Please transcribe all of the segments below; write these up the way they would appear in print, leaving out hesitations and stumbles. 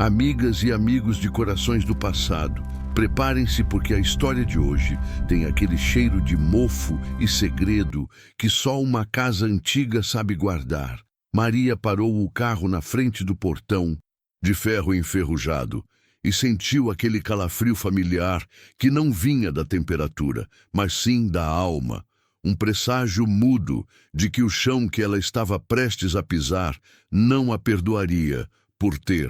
Amigas e amigos de corações do passado, preparem-se porque a história de hoje tem aquele cheiro de mofo e segredo que só uma casa antiga sabe guardar. Maria parou o carro na frente do portão, de ferro enferrujado, e sentiu aquele calafrio familiar que não vinha da temperatura, mas sim da alma. Um presságio mudo de que o chão que ela estava prestes a pisar não a perdoaria por ter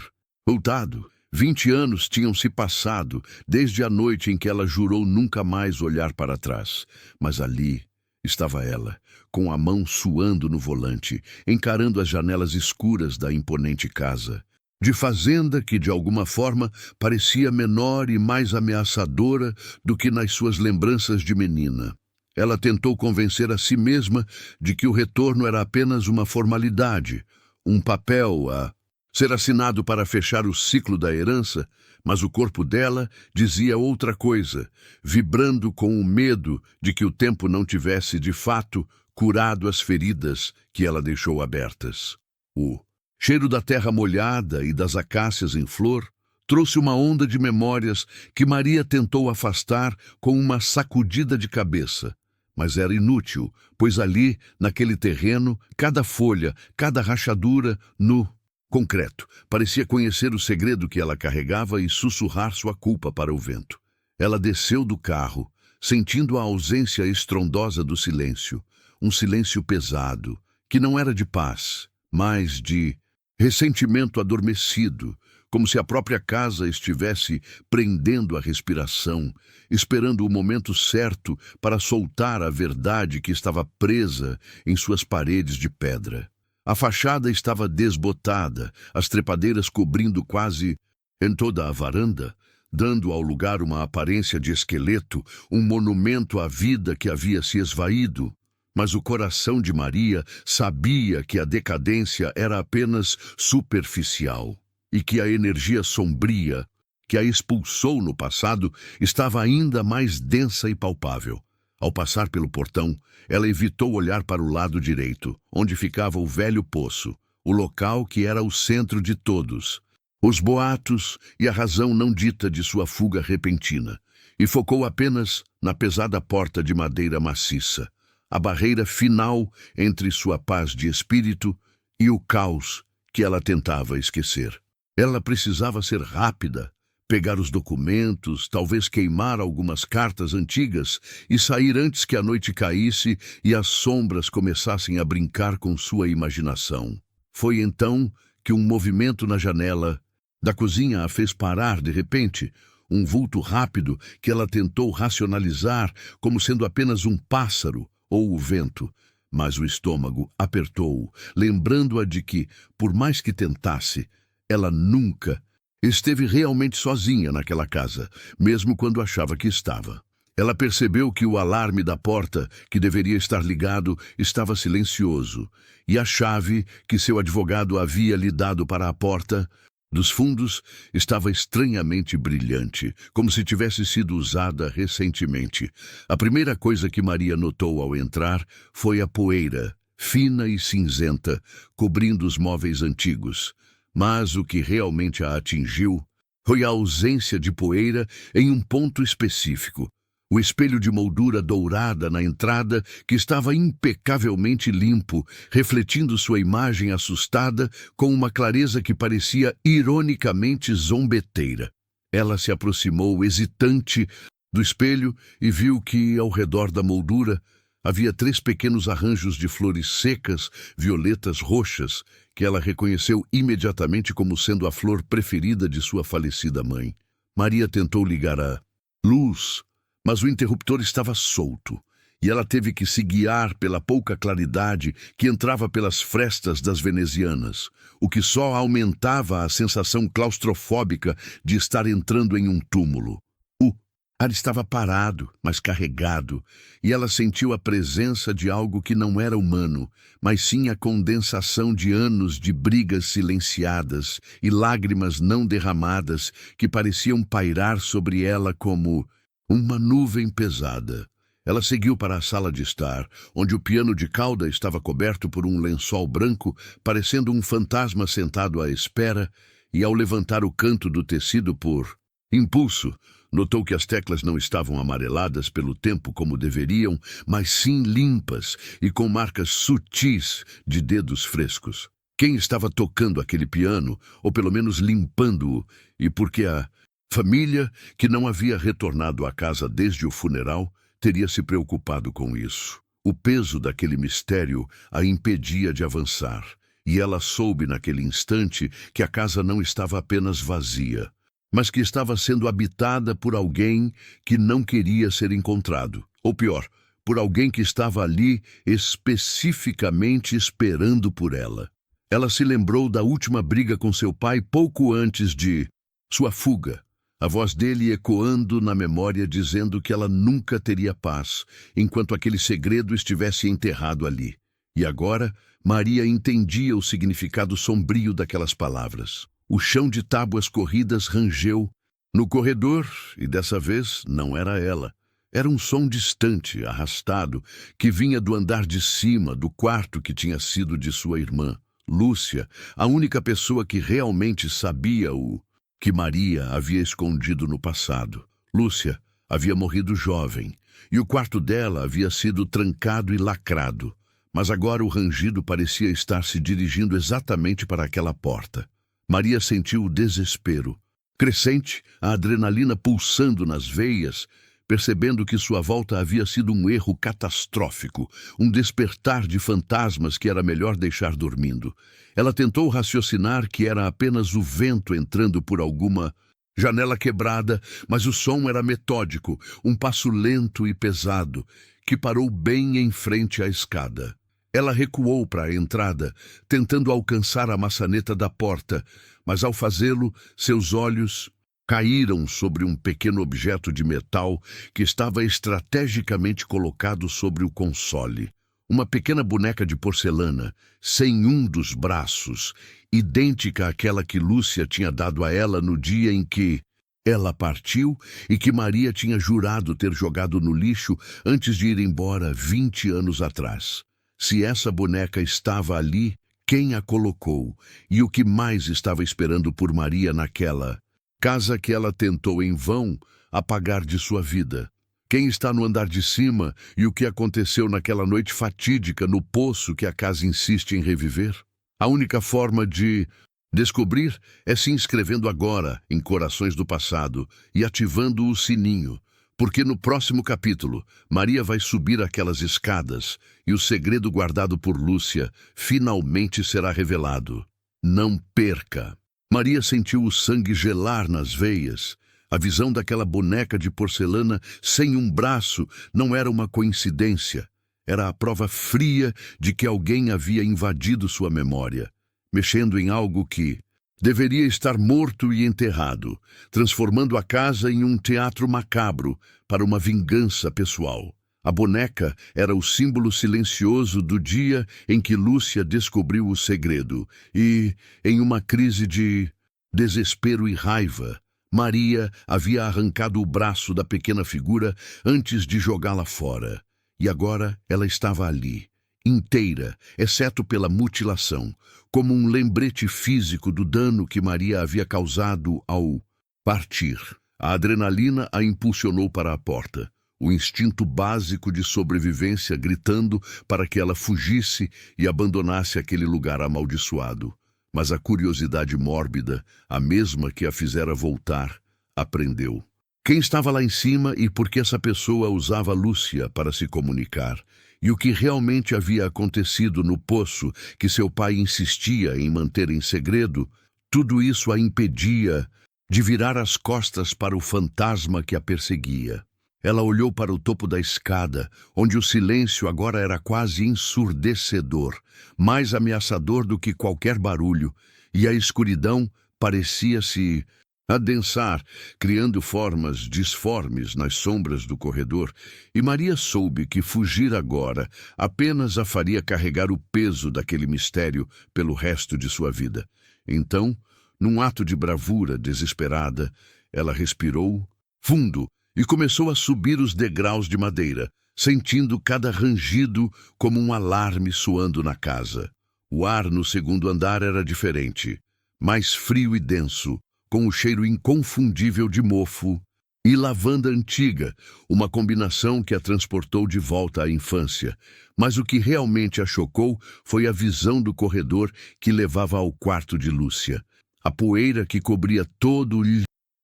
voltado. 20 anos tinham se passado desde a noite em que ela jurou nunca mais olhar para trás. Mas ali estava ela, com a mão suando no volante, encarando as janelas escuras da imponente casa de fazenda que, de alguma forma, parecia menor e mais ameaçadora do que nas suas lembranças de menina. Ela tentou convencer a si mesma de que o retorno era apenas uma formalidade, um papel a ser assinado para fechar o ciclo da herança, mas o corpo dela dizia outra coisa, vibrando com o medo de que o tempo não tivesse, de fato, curado as feridas que ela deixou abertas. O cheiro da terra molhada e das acácias em flor trouxe uma onda de memórias que Maria tentou afastar com uma sacudida de cabeça. Mas era inútil, pois ali, naquele terreno, cada folha, cada rachadura no concreto parecia conhecer o segredo que ela carregava e sussurrar sua culpa para o vento. Ela desceu do carro, sentindo a ausência estrondosa do silêncio, um silêncio pesado, que não era de paz, mas de ressentimento adormecido, como se a própria casa estivesse prendendo a respiração, esperando o momento certo para soltar a verdade que estava presa em suas paredes de pedra. A fachada estava desbotada, as trepadeiras cobrindo quase em toda a varanda, dando ao lugar uma aparência de esqueleto, um monumento à vida que havia se esvaído. Mas o coração de Maria sabia que a decadência era apenas superficial e que a energia sombria que a expulsou no passado estava ainda mais densa e palpável. Ao passar pelo portão, ela evitou olhar para o lado direito, onde ficava o velho poço, o local que era o centro de todos, os boatos e a razão não dita de sua fuga repentina, e focou apenas na pesada porta de madeira maciça, a barreira final entre sua paz de espírito e o caos que ela tentava esquecer. Ela precisava ser rápida, pegar os documentos, talvez queimar algumas cartas antigas e sair antes que a noite caísse e as sombras começassem a brincar com sua imaginação. Foi então que um movimento na janela da cozinha a fez parar de repente, um vulto rápido que ela tentou racionalizar como sendo apenas um pássaro ou o vento, mas o estômago apertou, lembrando-a de que, por mais que tentasse, ela nunca esteve realmente sozinha naquela casa, mesmo quando achava que estava. Ela percebeu que o alarme da porta, que deveria estar ligado, estava silencioso, e a chave que seu advogado havia lhe dado para a porta dos fundos estava estranhamente brilhante, como se tivesse sido usada recentemente. A primeira coisa que Maria notou ao entrar foi a poeira, fina e cinzenta, cobrindo os móveis antigos. Mas o que realmente a atingiu foi a ausência de poeira em um ponto específico. O espelho de moldura dourada na entrada, que estava impecavelmente limpo, refletindo sua imagem assustada com uma clareza que parecia ironicamente zombeteira. Ela se aproximou hesitante do espelho e viu que, ao redor da moldura, havia 3 pequenos arranjos de flores secas, violetas roxas, que ela reconheceu imediatamente como sendo a flor preferida de sua falecida mãe. Maria tentou ligar a luz, mas o interruptor estava solto, e ela teve que se guiar pela pouca claridade que entrava pelas frestas das venezianas, o que só aumentava a sensação claustrofóbica de estar entrando em um túmulo. O ar estava parado, mas carregado, e ela sentiu a presença de algo que não era humano, mas sim a condensação de anos de brigas silenciadas e lágrimas não derramadas que pareciam pairar sobre ela como uma nuvem pesada. Ela seguiu para a sala de estar, onde o piano de cauda estava coberto por um lençol branco, parecendo um fantasma sentado à espera, e ao levantar o canto do tecido por impulso, notou que as teclas não estavam amareladas pelo tempo como deveriam, mas sim limpas e com marcas sutis de dedos frescos. Quem estava tocando aquele piano, ou pelo menos limpando-o, e porque a família, que não havia retornado à casa desde o funeral, teria se preocupado com isso. O peso daquele mistério a impedia de avançar, e ela soube naquele instante que a casa não estava apenas vazia, mas que estava sendo habitada por alguém que não queria ser encontrado. Ou pior, por alguém que estava ali especificamente esperando por ela. Ela se lembrou da última briga com seu pai pouco antes de sua fuga. A voz dele ecoando na memória dizendo que ela nunca teria paz, enquanto aquele segredo estivesse enterrado ali. E agora, Maria entendia o significado sombrio daquelas palavras. O chão de tábuas corridas rangeu no corredor, e dessa vez não era ela. Era um som distante, arrastado, que vinha do andar de cima, do quarto que tinha sido de sua irmã. Lúcia, a única pessoa que realmente sabia o que Maria havia escondido no passado. Lúcia havia morrido jovem, e o quarto dela havia sido trancado e lacrado. Mas agora o rangido parecia estar se dirigindo exatamente para aquela porta. Maria sentiu o desespero crescente, a adrenalina pulsando nas veias, percebendo que sua volta havia sido um erro catastrófico, um despertar de fantasmas que era melhor deixar dormindo. Ela tentou raciocinar que era apenas o vento entrando por alguma janela quebrada, mas o som era metódico, um passo lento e pesado, que parou bem em frente à escada. Ela recuou para a entrada, tentando alcançar a maçaneta da porta, mas ao fazê-lo, seus olhos caíram sobre um pequeno objeto de metal que estava estrategicamente colocado sobre o console. Uma pequena boneca de porcelana, sem um dos braços, idêntica àquela que Lúcia tinha dado a ela no dia em que ela partiu e que Maria tinha jurado ter jogado no lixo antes de ir embora 20 anos atrás. Se essa boneca estava ali, quem a colocou? E o que mais estava esperando por Maria naquela casa que ela tentou em vão apagar de sua vida? Quem está no andar de cima e o que aconteceu naquela noite fatídica no poço que a casa insiste em reviver? A única forma de descobrir é se inscrevendo agora em Corações do Passado e ativando o sininho, porque no próximo capítulo, Maria vai subir aquelas escadas e o segredo guardado por Lúcia finalmente será revelado. Não perca! Maria sentiu o sangue gelar nas veias. A visão daquela boneca de porcelana sem um braço não era uma coincidência. Era a prova fria de que alguém havia invadido sua memória, mexendo em algo que deveria estar morto e enterrado, transformando a casa em um teatro macabro para uma vingança pessoal. A boneca era o símbolo silencioso do dia em que Lúcia descobriu o segredo e, em uma crise de desespero e raiva, Maria havia arrancado o braço da pequena figura antes de jogá-la fora. E agora ela estava ali, inteira, exceto pela mutilação, como um lembrete físico do dano que Maria havia causado ao partir. A adrenalina a impulsionou para a porta, o instinto básico de sobrevivência gritando para que ela fugisse e abandonasse aquele lugar amaldiçoado. Mas a curiosidade mórbida, a mesma que a fizera voltar, aprendeu. Quem estava lá em cima e por que essa pessoa usava Lúcia para se comunicar? E o que realmente havia acontecido no poço que seu pai insistia em manter em segredo, tudo isso a impedia de virar as costas para o fantasma que a perseguia. Ela olhou para o topo da escada, onde o silêncio agora era quase ensurdecedor, mais ameaçador do que qualquer barulho, e a escuridão parecia-se adensar, criando formas disformes nas sombras do corredor, e Maria soube que fugir agora apenas a faria carregar o peso daquele mistério pelo resto de sua vida. Então, num ato de bravura desesperada, ela respirou fundo e começou a subir os degraus de madeira, sentindo cada rangido como um alarme soando na casa. O ar no segundo andar era diferente, mais frio e denso, com o cheiro inconfundível de mofo e lavanda antiga, uma combinação que a transportou de volta à infância. Mas o que realmente a chocou foi a visão do corredor que levava ao quarto de Lúcia. A poeira que cobria todo o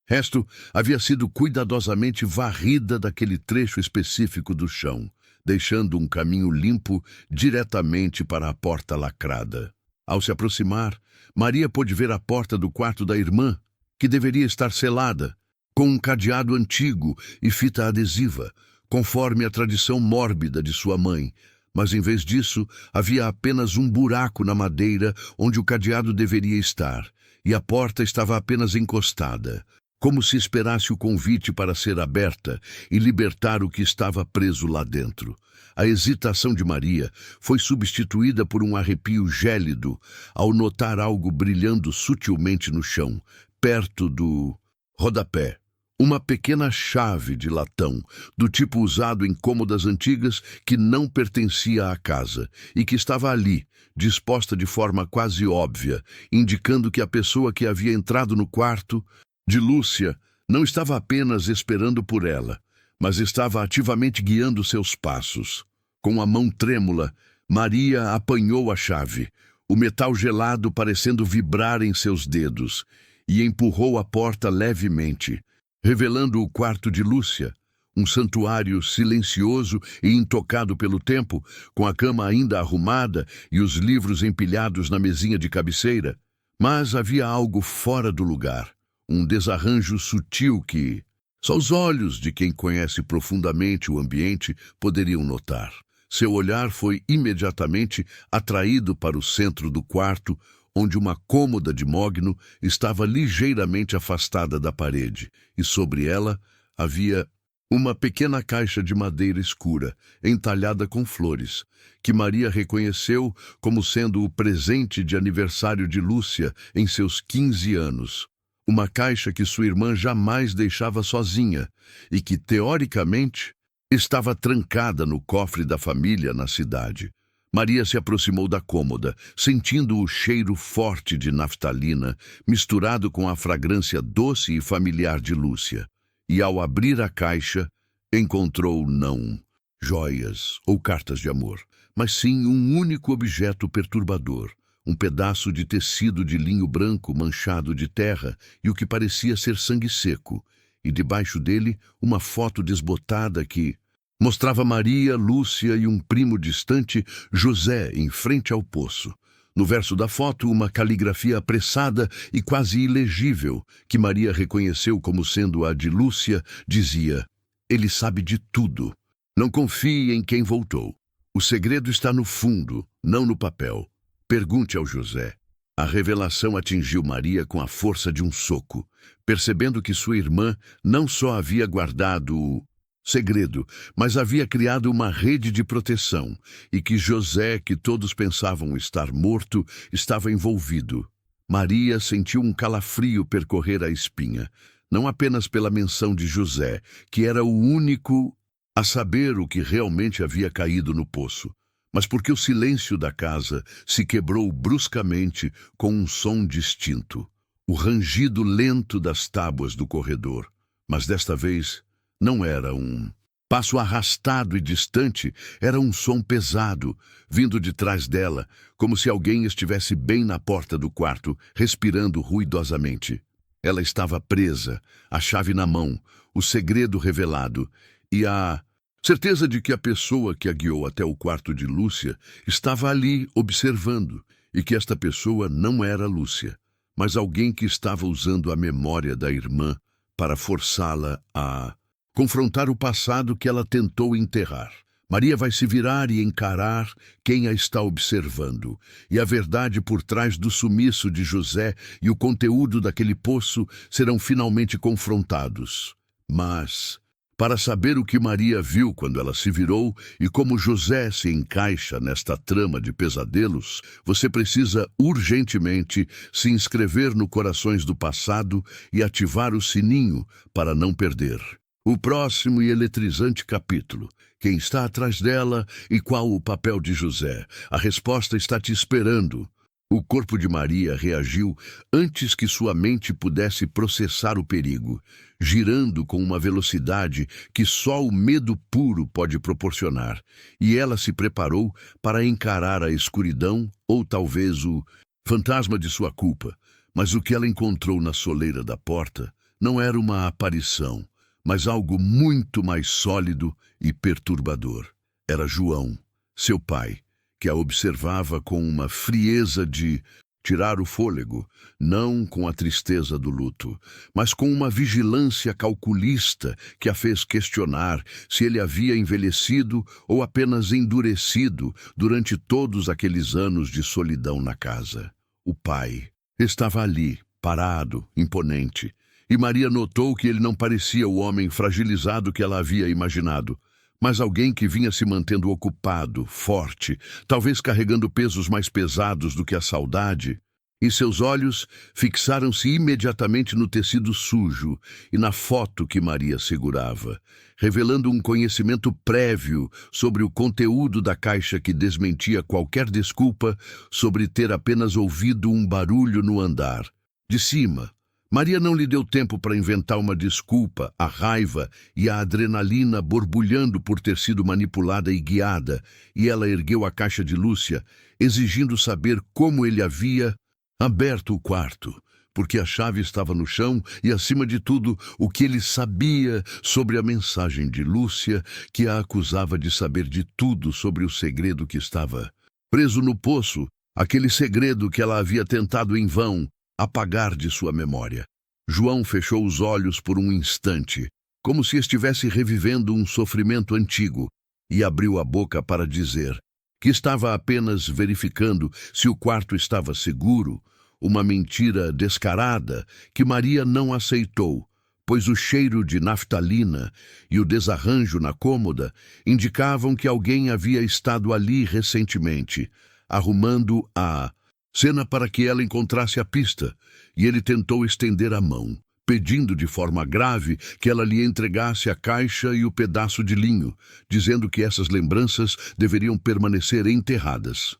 resto havia sido cuidadosamente varrida daquele trecho específico do chão, deixando um caminho limpo diretamente para a porta lacrada. Ao se aproximar, Maria pôde ver a porta do quarto da irmã, que deveria estar selada, com um cadeado antigo e fita adesiva, conforme a tradição mórbida de sua mãe. Mas em vez disso, havia apenas um buraco na madeira onde o cadeado deveria estar, e a porta estava apenas encostada, como se esperasse o convite para ser aberta e libertar o que estava preso lá dentro. A hesitação de Maria foi substituída por um arrepio gélido ao notar algo brilhando sutilmente no chão, perto do rodapé. Uma pequena chave de latão, do tipo usado em cômodas antigas, que não pertencia à casa e que estava ali, disposta de forma quase óbvia, indicando que a pessoa que havia entrado no quarto de Lúcia não estava apenas esperando por ela, mas estava ativamente guiando seus passos. Com a mão trêmula, Maria apanhou a chave, o metal gelado parecendo vibrar em seus dedos, e empurrou a porta levemente, revelando o quarto de Lúcia, um santuário silencioso e intocado pelo tempo, com a cama ainda arrumada e os livros empilhados na mesinha de cabeceira. Mas havia algo fora do lugar, um desarranjo sutil que só os olhos de quem conhece profundamente o ambiente poderiam notar. Seu olhar foi imediatamente atraído para o centro do quarto, onde uma cômoda de mogno estava ligeiramente afastada da parede, e sobre ela havia uma pequena caixa de madeira escura, entalhada com flores, que Maria reconheceu como sendo o presente de aniversário de Lúcia em seus 15 anos. Uma caixa que sua irmã jamais deixava sozinha e que, teoricamente, estava trancada no cofre da família na cidade. Maria se aproximou da cômoda, sentindo o cheiro forte de naftalina, misturado com a fragrância doce e familiar de Lúcia. E ao abrir a caixa, encontrou não joias ou cartas de amor, mas sim um único objeto perturbador, um pedaço de tecido de linho branco manchado de terra e o que parecia ser sangue seco, e debaixo dele uma foto desbotada que mostrava Maria, Lúcia e um primo distante, José, em frente ao poço. No verso da foto, uma caligrafia apressada e quase ilegível, que Maria reconheceu como sendo a de Lúcia, dizia: "Ele sabe de tudo. Não confie em quem voltou. O segredo está no fundo, não no papel. Pergunte ao José." A revelação atingiu Maria com a força de um soco, percebendo que sua irmã não só havia guardado o segredo, mas havia criado uma rede de proteção, e que José, que todos pensavam estar morto, estava envolvido. Maria sentiu um calafrio percorrer a espinha, não apenas pela menção de José, que era o único a saber o que realmente havia caído no poço, mas porque o silêncio da casa se quebrou bruscamente com um som distinto, o rangido lento das tábuas do corredor. Mas desta vez não era um passo arrastado e distante, era um som pesado, vindo de trás dela, como se alguém estivesse bem na porta do quarto, respirando ruidosamente. Ela estava presa, a chave na mão, o segredo revelado, e a certeza de que a pessoa que a guiou até o quarto de Lúcia estava ali observando, e que esta pessoa não era Lúcia, mas alguém que estava usando a memória da irmã para forçá-la a confrontar o passado que ela tentou enterrar. Maria vai se virar e encarar quem a está observando, e a verdade por trás do sumiço de José e o conteúdo daquele poço serão finalmente confrontados. Mas, para saber o que Maria viu quando ela se virou e como José se encaixa nesta trama de pesadelos, você precisa urgentemente se inscrever no Corações do Passado e ativar o sininho para não perder o próximo e eletrizante capítulo. Quem está atrás dela e qual o papel de José? A resposta está te esperando. O corpo de Maria reagiu antes que sua mente pudesse processar o perigo, girando com uma velocidade que só o medo puro pode proporcionar, e ela se preparou para encarar a escuridão ou talvez o fantasma de sua culpa. Mas o que ela encontrou na soleira da porta não era uma aparição, mas algo muito mais sólido e perturbador. Era João, seu pai, que a observava com uma frieza de tirar o fôlego, não com a tristeza do luto, mas com uma vigilância calculista que a fez questionar se ele havia envelhecido ou apenas endurecido durante todos aqueles anos de solidão na casa. O pai estava ali, parado, imponente, e Maria notou que ele não parecia o homem fragilizado que ela havia imaginado, mas alguém que vinha se mantendo ocupado, forte, talvez carregando pesos mais pesados do que a saudade, e seus olhos fixaram-se imediatamente no tecido sujo e na foto que Maria segurava, revelando um conhecimento prévio sobre o conteúdo da caixa que desmentia qualquer desculpa sobre ter apenas ouvido um barulho no andar. De cima, Maria não lhe deu tempo para inventar uma desculpa, a raiva e a adrenalina borbulhando por ter sido manipulada e guiada, e ela ergueu a caixa de Lúcia, exigindo saber como ele havia aberto o quarto, porque a chave estava no chão e, acima de tudo, o que ele sabia sobre a mensagem de Lúcia, que a acusava de saber de tudo sobre o segredo que estava preso no poço, aquele segredo que ela havia tentado em vão apagar de sua memória. João fechou os olhos por um instante, como se estivesse revivendo um sofrimento antigo, e abriu a boca para dizer que estava apenas verificando se o quarto estava seguro, uma mentira descarada que Maria não aceitou, pois o cheiro de naftalina e o desarranjo na cômoda indicavam que alguém havia estado ali recentemente, arrumando a cena para que ela encontrasse a pista, e ele tentou estender a mão, pedindo de forma grave que ela lhe entregasse a caixa e o pedaço de linho, dizendo que essas lembranças deveriam permanecer enterradas.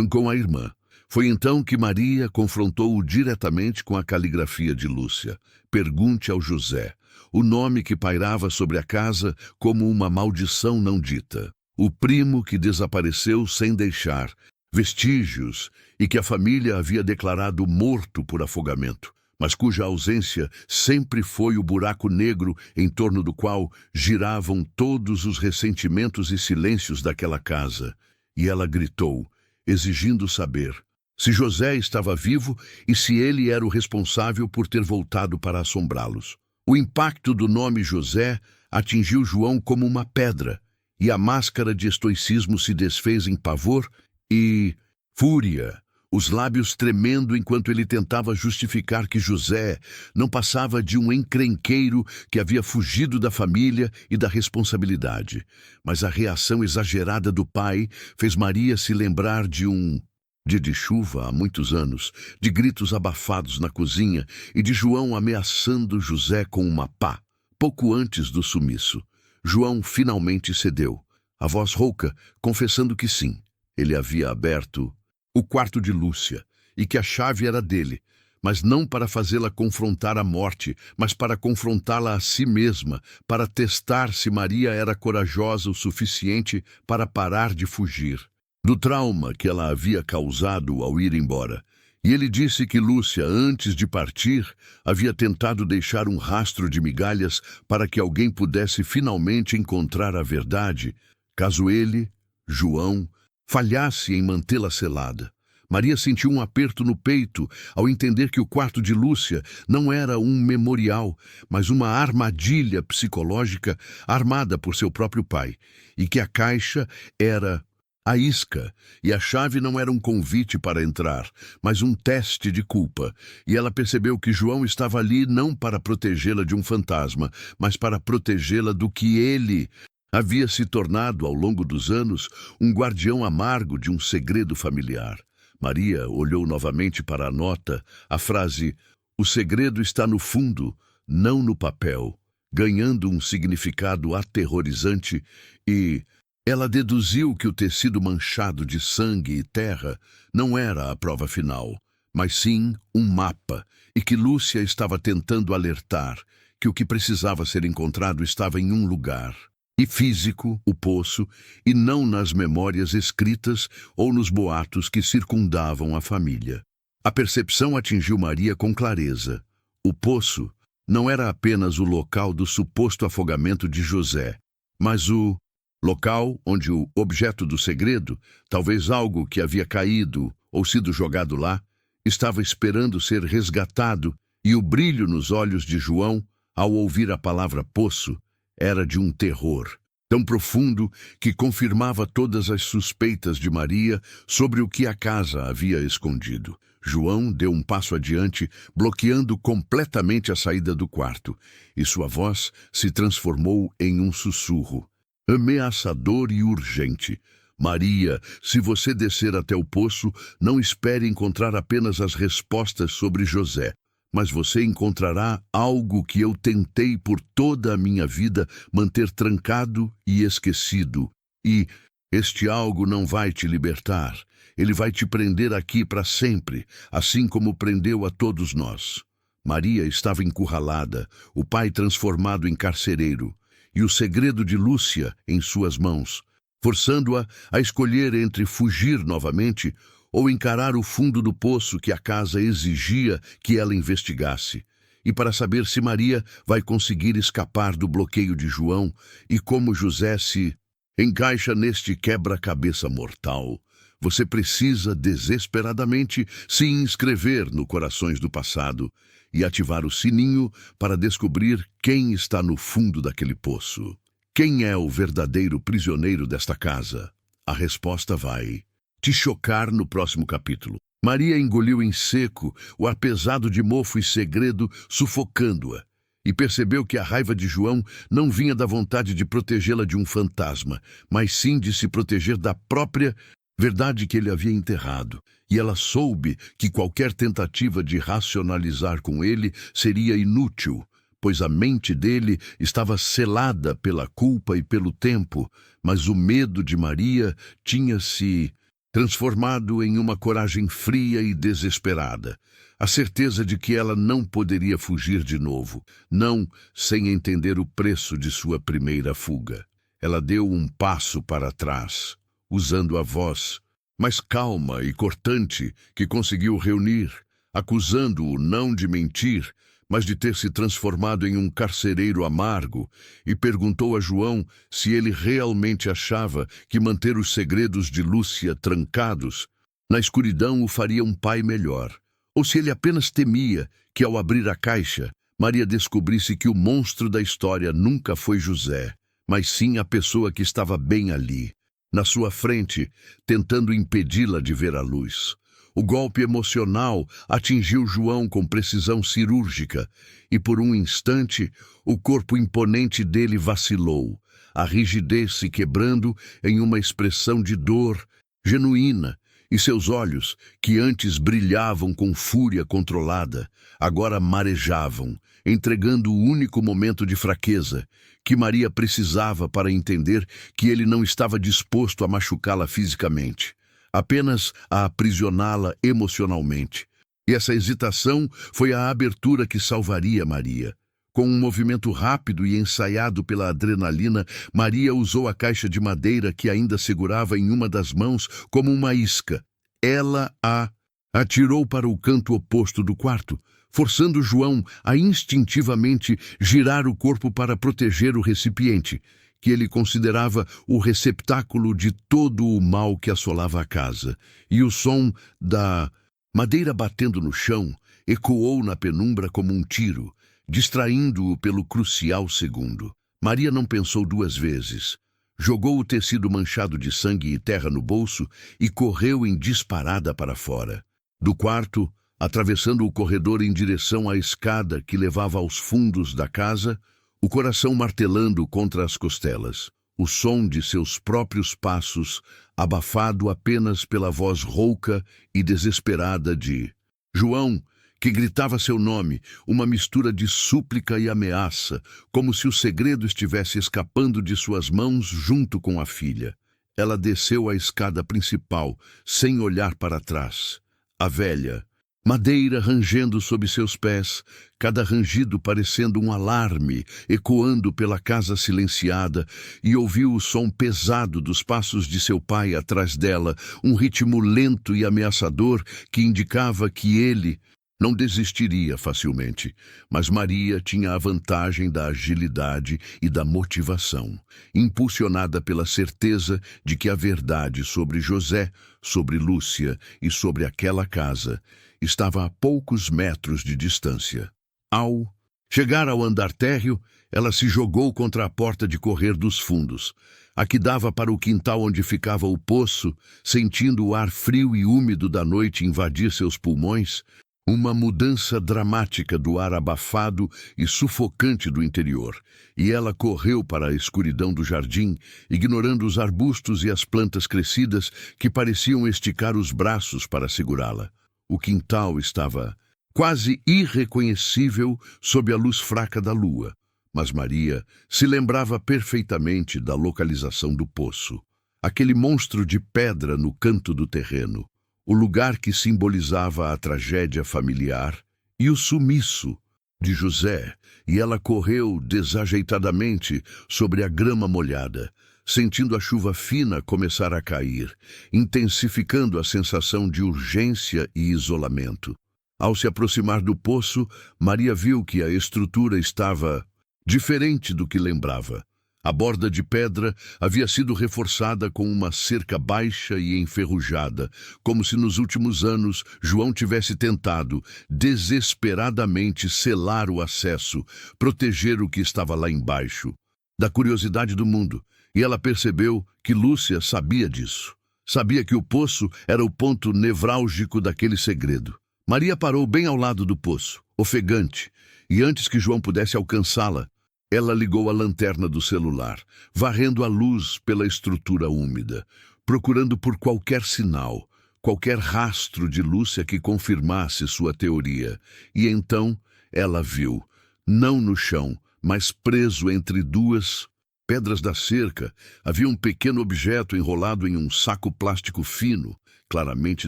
Com a irmã. Foi então que Maria confrontou-o diretamente com a caligrafia de Lúcia. Pergunte ao José, o nome que pairava sobre a casa como uma maldição não dita. O primo que desapareceu sem deixar vestígios e que a família havia declarado morto por afogamento, mas cuja ausência sempre foi o buraco negro em torno do qual giravam todos os ressentimentos e silêncios daquela casa. E ela gritou, exigindo saber se José estava vivo e se ele era o responsável por ter voltado para assombrá-los. O impacto do nome José atingiu João como uma pedra, e a máscara de estoicismo se desfez em pavor e fúria, os lábios tremendo enquanto ele tentava justificar que José não passava de um encrenqueiro que havia fugido da família e da responsabilidade. Mas a reação exagerada do pai fez Maria se lembrar de um dia de chuva há muitos anos, de gritos abafados na cozinha e de João ameaçando José com uma pá, pouco antes do sumiço. João finalmente cedeu, a voz rouca, confessando que sim. Ele havia aberto o quarto de Lúcia e que a chave era dele, mas não para fazê-la confrontar a morte, mas para confrontá-la a si mesma, para testar se Maria era corajosa o suficiente para parar de fugir do trauma que ela havia causado ao ir embora. E ele disse que Lúcia, antes de partir, havia tentado deixar um rastro de migalhas para que alguém pudesse finalmente encontrar a verdade, caso ele, João, falhasse em mantê-la selada. Maria sentiu um aperto no peito ao entender que o quarto de Lúcia não era um memorial, mas uma armadilha psicológica armada por seu próprio pai, e que a caixa era a isca, e a chave não era um convite para entrar, mas um teste de culpa, e ela percebeu que João estava ali não para protegê-la de um fantasma, mas para protegê-la do que ele havia se tornado, ao longo dos anos, um guardião amargo de um segredo familiar. Maria olhou novamente para a nota, a frase, o segredo está no fundo, não no papel, ganhando um significado aterrorizante, e Ela deduziu que o tecido manchado de sangue e terra não era a prova final, mas sim um mapa, e que Lúcia estava tentando alertar que o que precisava ser encontrado estava em um lugar, e físico, o poço, e não nas memórias escritas ou nos boatos que circundavam a família. A percepção atingiu Maria com clareza. O poço não era apenas o local do suposto afogamento de José, mas o local onde o objeto do segredo, talvez algo que havia caído ou sido jogado lá, estava esperando ser resgatado, e o brilho nos olhos de João, ao ouvir a palavra poço, era de um terror tão profundo que confirmava todas as suspeitas de Maria sobre o que a casa havia escondido. João deu um passo adiante, bloqueando completamente a saída do quarto, e sua voz se transformou em um sussurro, ameaçador e urgente. Maria, se você descer até o poço, não espere encontrar apenas as respostas sobre José, mas você encontrará algo que eu tentei por toda a minha vida manter trancado e esquecido. E este algo não vai te libertar. Ele vai te prender aqui para sempre, assim como prendeu a todos nós. Maria estava encurralada, o pai transformado em carcereiro, e o segredo de Lúcia em suas mãos, forçando-a a escolher entre fugir novamente ou encarar o fundo do poço que a casa exigia que ela investigasse. E para saber se Maria vai conseguir escapar do bloqueio de João e como José se encaixa neste quebra-cabeça mortal, você precisa desesperadamente se inscrever no Corações do Passado e ativar o sininho para descobrir quem está no fundo daquele poço. Quem é o verdadeiro prisioneiro desta casa? A resposta vai te chocar no próximo capítulo. Maria engoliu em seco o ar pesado de mofo e segredo sufocando-a, e percebeu que a raiva de João não vinha da vontade de protegê-la de um fantasma, mas sim de se proteger da própria verdade que ele havia enterrado. E ela soube que qualquer tentativa de racionalizar com ele seria inútil, pois a mente dele estava selada pela culpa e pelo tempo, mas o medo de Maria tinha se transformado em uma coragem fria e desesperada, a certeza de que ela não poderia fugir de novo, não sem entender o preço de sua primeira fuga. Ela deu um passo para trás, usando a voz mais calma e cortante que conseguiu reunir, acusando-o não de mentir, mas de ter se transformado em um carcereiro amargo, e perguntou a João se ele realmente achava que manter os segredos de Lúcia trancados na escuridão o faria um pai melhor, ou se ele apenas temia que, ao abrir a caixa, Maria descobrisse que o monstro da história nunca foi José, mas sim a pessoa que estava bem ali, na sua frente, tentando impedi-la de ver a luz. O golpe emocional atingiu João com precisão cirúrgica e, por um instante, o corpo imponente dele vacilou, a rigidez se quebrando em uma expressão de dor genuína, e seus olhos, que antes brilhavam com fúria controlada, agora marejavam, entregando o único momento de fraqueza que Maria precisava para entender que ele não estava disposto a machucá-la fisicamente, apenas a aprisioná-la emocionalmente. E essa hesitação foi a abertura que salvaria Maria. Com um movimento rápido e ensaiado pela adrenalina, Maria usou a caixa de madeira que ainda segurava em uma das mãos como uma isca. Ela a atirou para o canto oposto do quarto, forçando João a instintivamente girar o corpo para proteger o recipiente, que ele considerava o receptáculo de todo o mal que assolava a casa, e o som da madeira batendo no chão ecoou na penumbra como um tiro, distraindo-o pelo crucial segundo. Maria não pensou duas vezes. Jogou o tecido manchado de sangue e terra no bolso e correu em disparada para fora. Do quarto, atravessando o corredor em direção à escada que levava aos fundos da casa, o coração martelando contra as costelas, o som de seus próprios passos, abafado apenas pela voz rouca e desesperada de João, que gritava seu nome, uma mistura de súplica e ameaça, como se o segredo estivesse escapando de suas mãos junto com a filha. Ela desceu a escada principal, sem olhar para trás. A velha, madeira rangendo sob seus pés, cada rangido parecendo um alarme, ecoando pela casa silenciada, e ouviu o som pesado dos passos de seu pai atrás dela, um ritmo lento e ameaçador que indicava que ele não desistiria facilmente, mas Maria tinha a vantagem da agilidade e da motivação, impulsionada pela certeza de que a verdade sobre José, sobre Lúcia e sobre aquela casa estava a poucos metros de distância. Ao chegar ao andar térreo, ela se jogou contra a porta de correr dos fundos, a que dava para o quintal onde ficava o poço, sentindo o ar frio e úmido da noite invadir seus pulmões. Uma mudança dramática do ar abafado e sufocante do interior, e ela correu para a escuridão do jardim, ignorando os arbustos e as plantas crescidas que pareciam esticar os braços para segurá-la. O quintal estava quase irreconhecível sob a luz fraca da lua, mas Maria se lembrava perfeitamente da localização do poço, aquele monstro de pedra no canto do terreno, o lugar que simbolizava a tragédia familiar e o sumiço de José, e ela correu desajeitadamente sobre a grama molhada, sentindo a chuva fina começar a cair, intensificando a sensação de urgência e isolamento. Ao se aproximar do poço, Maria viu que a estrutura estava diferente do que lembrava. A borda de pedra havia sido reforçada com uma cerca baixa e enferrujada, como se nos últimos anos João tivesse tentado desesperadamente selar o acesso, proteger o que estava lá embaixo, da curiosidade do mundo, e ela percebeu que Lúcia sabia disso. Sabia que o poço era o ponto nevrálgico daquele segredo. Maria parou bem ao lado do poço, ofegante, e antes que João pudesse alcançá-la, ela ligou a lanterna do celular, varrendo a luz pela estrutura úmida, procurando por qualquer sinal, qualquer rastro de Lúcia que confirmasse sua teoria. E então ela viu, não no chão, mas preso entre duas pedras da cerca, havia um pequeno objeto enrolado em um saco plástico fino, claramente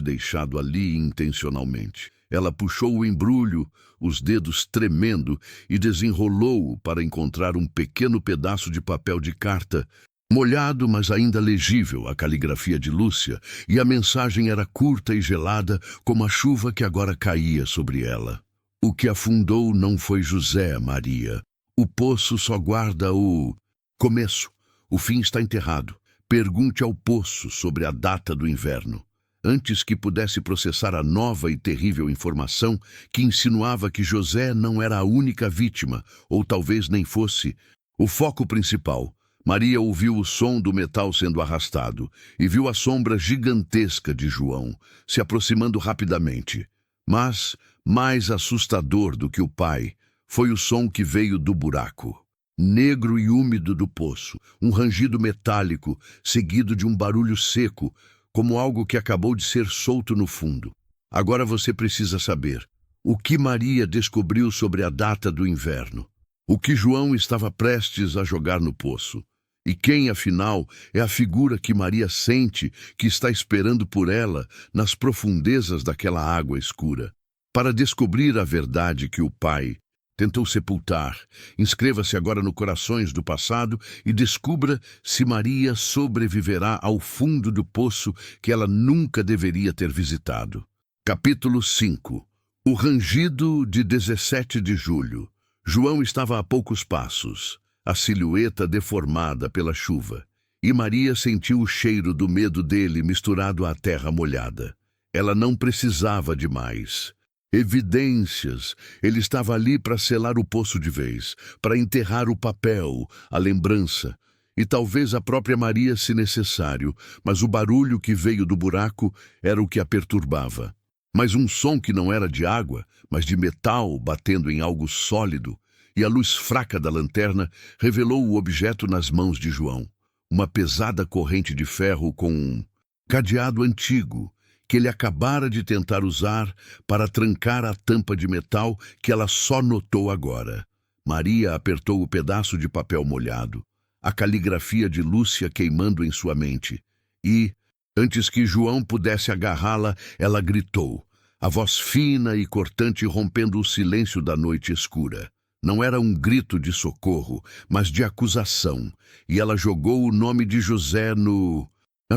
deixado ali intencionalmente. Ela puxou o embrulho, os dedos tremendo, e desenrolou-o para encontrar um pequeno pedaço de papel de carta, molhado, mas ainda legível, a caligrafia de Lúcia, e a mensagem era curta e gelada, como a chuva que agora caía sobre ela. O que afundou não foi José, Maria. O poço só guarda o começo. O fim está enterrado. Pergunte ao poço sobre a data do inverno. Antes que pudesse processar a nova e terrível informação que insinuava que José não era a única vítima, ou talvez nem fosse o foco principal, Maria ouviu o som do metal sendo arrastado e viu a sombra gigantesca de João se aproximando rapidamente. Mas, mais assustador do que o pai, foi o som que veio do buraco, negro e úmido do poço, um rangido metálico seguido de um barulho seco, como algo que acabou de ser solto no fundo. Agora você precisa saber o que Maria descobriu sobre a data do inverno, o que João estava prestes a jogar no poço, e quem, afinal, é a figura que Maria sente que está esperando por ela nas profundezas daquela água escura. Para descobrir a verdade que o pai tentou sepultar, inscreva-se agora no Corações do Passado e descubra se Maria sobreviverá ao fundo do poço que ela nunca deveria ter visitado. Capítulo 5. O rangido de 17 de julho. João estava a poucos passos, a silhueta deformada pela chuva, e Maria sentiu o cheiro do medo dele misturado à terra molhada. Ela não precisava de mais evidências. Ele estava ali para selar o poço de vez, para enterrar o papel, a lembrança, e talvez a própria Maria se necessário, mas o barulho que veio do buraco era o que a perturbava. Mas um som que não era de água, mas de metal batendo em algo sólido, e a luz fraca da lanterna revelou o objeto nas mãos de João. Uma pesada corrente de ferro com um cadeado antigo, que ele acabara de tentar usar para trancar a tampa de metal que ela só notou agora. Maria apertou o pedaço de papel molhado, a caligrafia de Lúcia queimando em sua mente. E, antes que João pudesse agarrá-la, ela gritou, a voz fina e cortante rompendo o silêncio da noite escura. Não era um grito de socorro, mas de acusação, e ela jogou o nome de José no...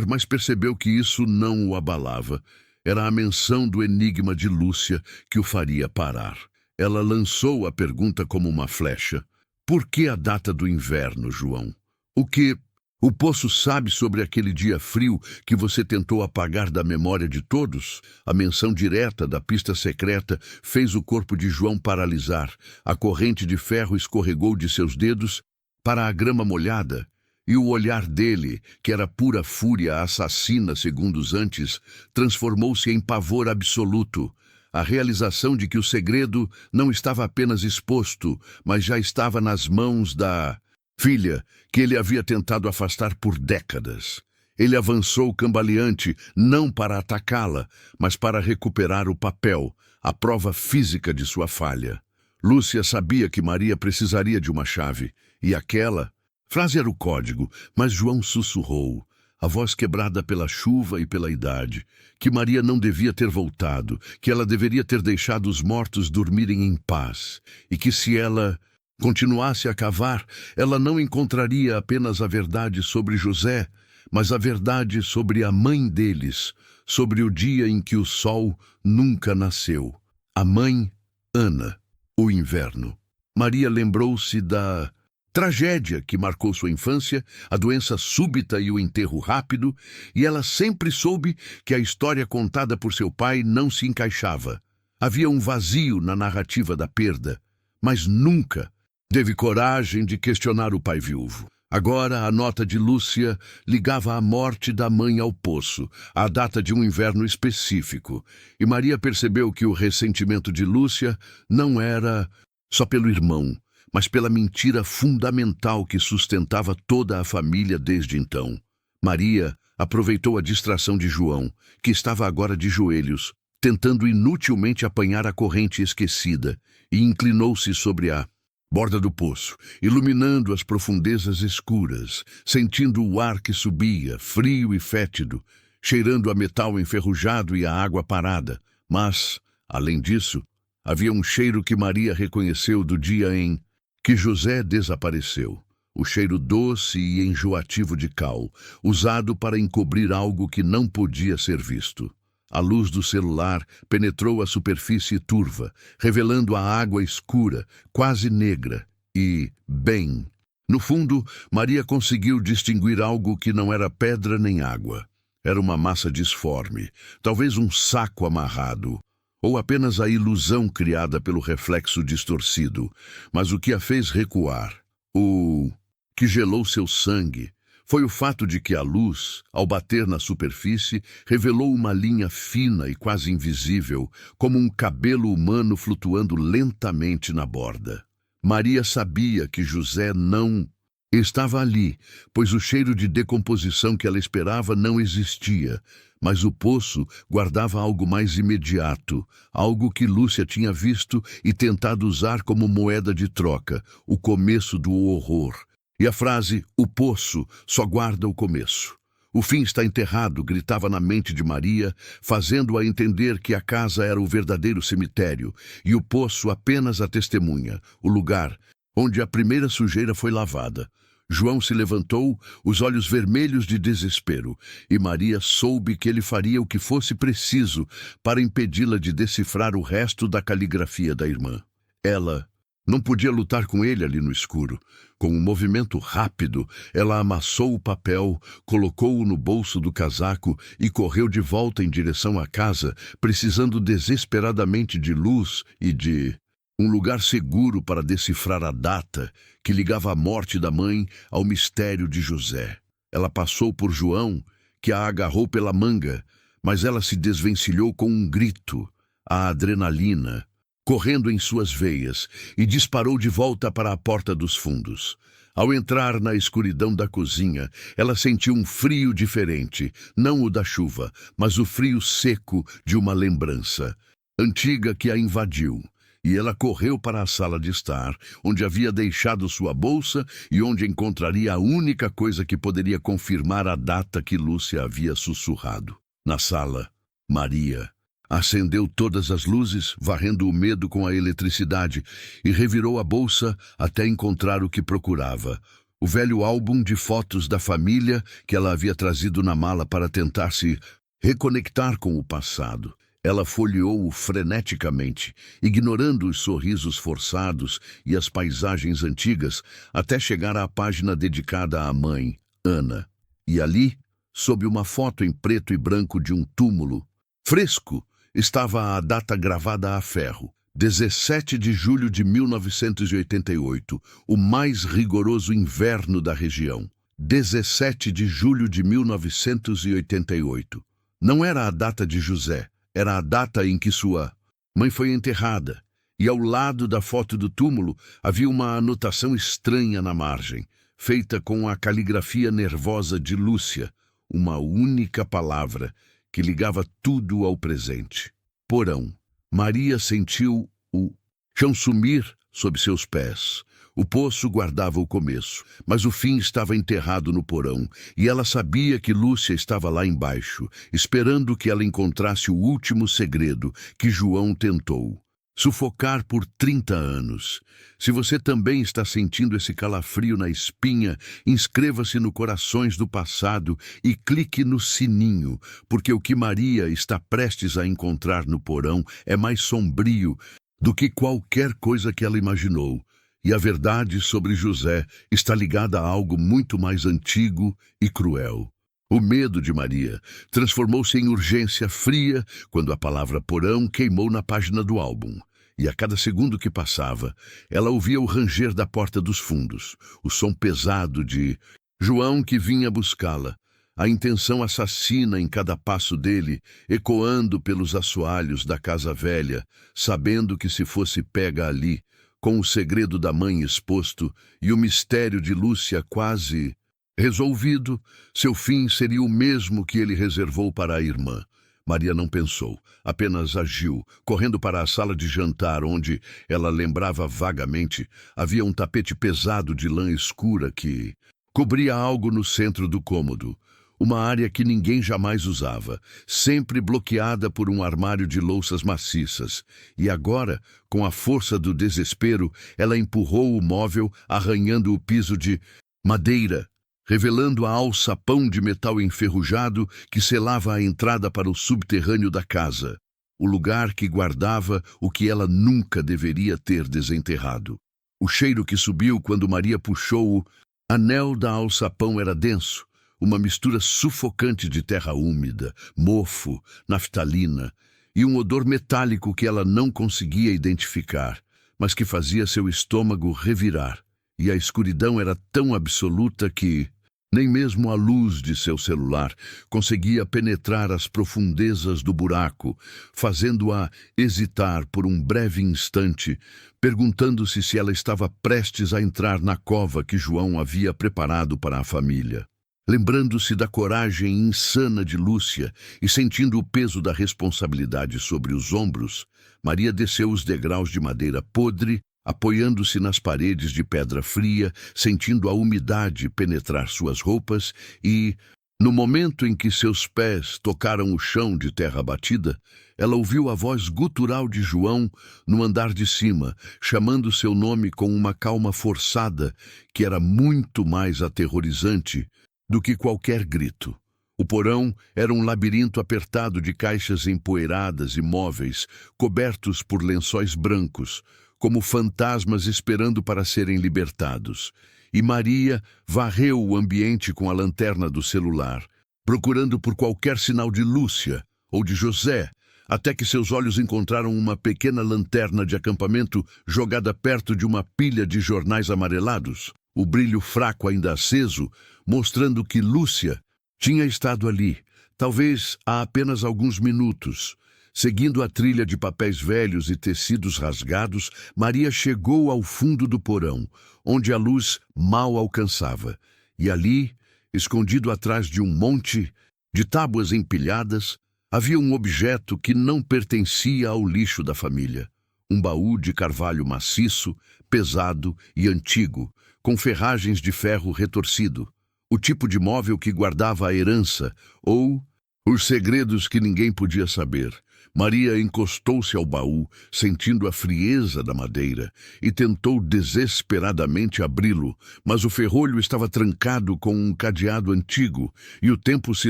Mas percebeu que isso não o abalava. Era a menção do enigma de Lúcia que o faria parar. Ela lançou a pergunta como uma flecha. Por que a data do inverno, João? O que o poço sabe sobre aquele dia frio que você tentou apagar da memória de todos? A menção direta da pista secreta fez o corpo de João paralisar. A corrente de ferro escorregou de seus dedos para a grama molhada. E o olhar dele, que era pura fúria assassina segundos antes, transformou-se em pavor absoluto. A realização de que o segredo não estava apenas exposto, mas já estava nas mãos da filha, que ele havia tentado afastar por décadas. Ele avançou cambaleante, não para atacá-la, mas para recuperar o papel, a prova física de sua falha. Lúcia sabia que Maria precisaria de uma chave, e aquela... Frase era o código, mas João sussurrou, a voz quebrada pela chuva e pela idade, que Maria não devia ter voltado, que ela deveria ter deixado os mortos dormirem em paz, e que se ela continuasse a cavar, ela não encontraria apenas a verdade sobre José, mas a verdade sobre a mãe deles, sobre o dia em que o sol nunca nasceu. A mãe, Ana, o inverno. Maria lembrou-se da... tragédia que marcou sua infância, a doença súbita e o enterro rápido, e ela sempre soube que a história contada por seu pai não se encaixava. Havia um vazio na narrativa da perda, mas nunca teve coragem de questionar o pai viúvo. Agora a nota de Lúcia ligava a morte da mãe ao poço, a data de um inverno específico, e Maria percebeu que o ressentimento de Lúcia não era só pelo irmão, mas pela mentira fundamental que sustentava toda a família desde então. Maria aproveitou a distração de João, que estava agora de joelhos, tentando inutilmente apanhar a corrente esquecida, e inclinou-se sobre a borda do poço, iluminando as profundezas escuras, sentindo o ar que subia, frio e fétido, cheirando a metal enferrujado e a água parada. Mas, além disso, havia um cheiro que Maria reconheceu do dia em que José desapareceu, o cheiro doce e enjoativo de cal, usado para encobrir algo que não podia ser visto. A luz do celular penetrou a superfície turva, revelando a água escura, quase negra, e, bem, no fundo, Maria conseguiu distinguir algo que não era pedra nem água. Era uma massa disforme, talvez um saco amarrado, ou apenas a ilusão criada pelo reflexo distorcido, mas o que a fez recuar, o que gelou seu sangue, foi o fato de que a luz, ao bater na superfície, revelou uma linha fina e quase invisível, como um cabelo humano flutuando lentamente na borda. Maria sabia que José não estava ali, pois o cheiro de decomposição que ela esperava não existia, mas o poço guardava algo mais imediato, algo que Lúcia tinha visto e tentado usar como moeda de troca, o começo do horror. E a frase, o poço, só guarda o começo. O fim está enterrado, gritava na mente de Maria, fazendo-a entender que a casa era o verdadeiro cemitério, e o poço apenas a testemunha, o lugar onde a primeira sujeira foi lavada. João se levantou, os olhos vermelhos de desespero, e Maria soube que ele faria o que fosse preciso para impedi-la de decifrar o resto da caligrafia da irmã. Ela não podia lutar com ele ali no escuro. Com um movimento rápido, ela amassou o papel, colocou-o no bolso do casaco e correu de volta em direção à casa, precisando desesperadamente de luz e de um lugar seguro para decifrar a data que ligava a morte da mãe ao mistério de José. Ela passou por João, que a agarrou pela manga, mas ela se desvencilhou com um grito. A adrenalina, correndo em suas veias, e disparou de volta para a porta dos fundos. Ao entrar na escuridão da cozinha, ela sentiu um frio diferente, não o da chuva, mas o frio seco de uma lembrança antiga que a invadiu. E ela correu para a sala de estar, onde havia deixado sua bolsa e onde encontraria a única coisa que poderia confirmar a data que Lúcia havia sussurrado. Na sala, Maria acendeu todas as luzes, varrendo o medo com a eletricidade, e revirou a bolsa até encontrar o que procurava. O velho álbum de fotos da família que ela havia trazido na mala para tentar se reconectar com o passado. Ela folheou-o freneticamente, ignorando os sorrisos forçados e as paisagens antigas, até chegar à página dedicada à mãe, Ana. E ali, sob uma foto em preto e branco de um túmulo fresco, estava a data gravada a ferro: 17 de julho de 1988, o mais rigoroso inverno da região. 17 de julho de 1988. Não era a data de José, era a data em que sua mãe foi enterrada, e ao lado da foto do túmulo havia uma anotação estranha na margem, feita com a caligrafia nervosa de Lúcia, uma única palavra que ligava tudo ao presente: porão. Maria sentiu o chão sumir sob seus pés. O poço guardava o começo, mas o fim estava enterrado no porão, e ela sabia que Lúcia estava lá embaixo, esperando que ela encontrasse o último segredo que João tentou sufocar por 30 anos. Se você também está sentindo esse calafrio na espinha, inscreva-se no Corações do Passado e clique no sininho, porque o que Maria está prestes a encontrar no porão é mais sombrio do que qualquer coisa que ela imaginou. E a verdade sobre José está ligada a algo muito mais antigo e cruel. O medo de Maria transformou-se em urgência fria quando a palavra porão queimou na página do álbum. E a cada segundo que passava, ela ouvia o ranger da porta dos fundos, o som pesado de João que vinha buscá-la, a intenção assassina em cada passo dele, ecoando pelos assoalhos da casa velha, sabendo que se fosse pega ali, com o segredo da mãe exposto e o mistério de Lúcia quase resolvido, seu fim seria o mesmo que ele reservou para a irmã. Maria não pensou, apenas agiu, correndo para a sala de jantar, onde, ela lembrava vagamente, havia um tapete pesado de lã escura que cobria algo no centro do cômodo, uma área que ninguém jamais usava, sempre bloqueada por um armário de louças maciças. E agora, com a força do desespero, ela empurrou o móvel, arranhando o piso de madeira, revelando a alçapão de metal enferrujado que selava a entrada para o subterrâneo da casa, o lugar que guardava o que ela nunca deveria ter desenterrado. O cheiro que subiu quando Maria puxou o anel da alçapão era denso, uma mistura sufocante de terra úmida, mofo, naftalina e um odor metálico que ela não conseguia identificar, mas que fazia seu estômago revirar. E a escuridão era tão absoluta que nem mesmo a luz de seu celular conseguia penetrar as profundezas do buraco, fazendo-a hesitar por um breve instante, perguntando-se se ela estava prestes a entrar na cova que João havia preparado para a família. Lembrando-se da coragem insana de Lúcia e sentindo o peso da responsabilidade sobre os ombros, Maria desceu os degraus de madeira podre, apoiando-se nas paredes de pedra fria, sentindo a umidade penetrar suas roupas e, no momento em que seus pés tocaram o chão de terra batida, ela ouviu a voz gutural de João no andar de cima, chamando seu nome com uma calma forçada que era muito mais aterrorizante do que qualquer grito. O porão era um labirinto apertado de caixas empoeiradas e móveis, cobertos por lençóis brancos, como fantasmas esperando para serem libertados. E Maria varreu o ambiente com a lanterna do celular, procurando por qualquer sinal de Lúcia ou de José, até que seus olhos encontraram uma pequena lanterna de acampamento jogada perto de uma pilha de jornais amarelados, o brilho fraco ainda aceso, mostrando que Lúcia tinha estado ali, talvez há apenas alguns minutos, Seguindo a trilha de papéis velhos e tecidos rasgados, Maria chegou ao fundo do porão, onde a luz mal alcançava. E ali, escondido atrás de um monte de tábuas empilhadas, havia um objeto que não pertencia ao lixo da família. Um baú de carvalho maciço, pesado e antigo, com ferragens de ferro retorcido. O tipo de móvel que guardava a herança, ou os segredos que ninguém podia saber. Maria encostou-se ao baú, sentindo a frieza da madeira, e tentou desesperadamente abri-lo, mas o ferrolho estava trancado com um cadeado antigo, e o tempo se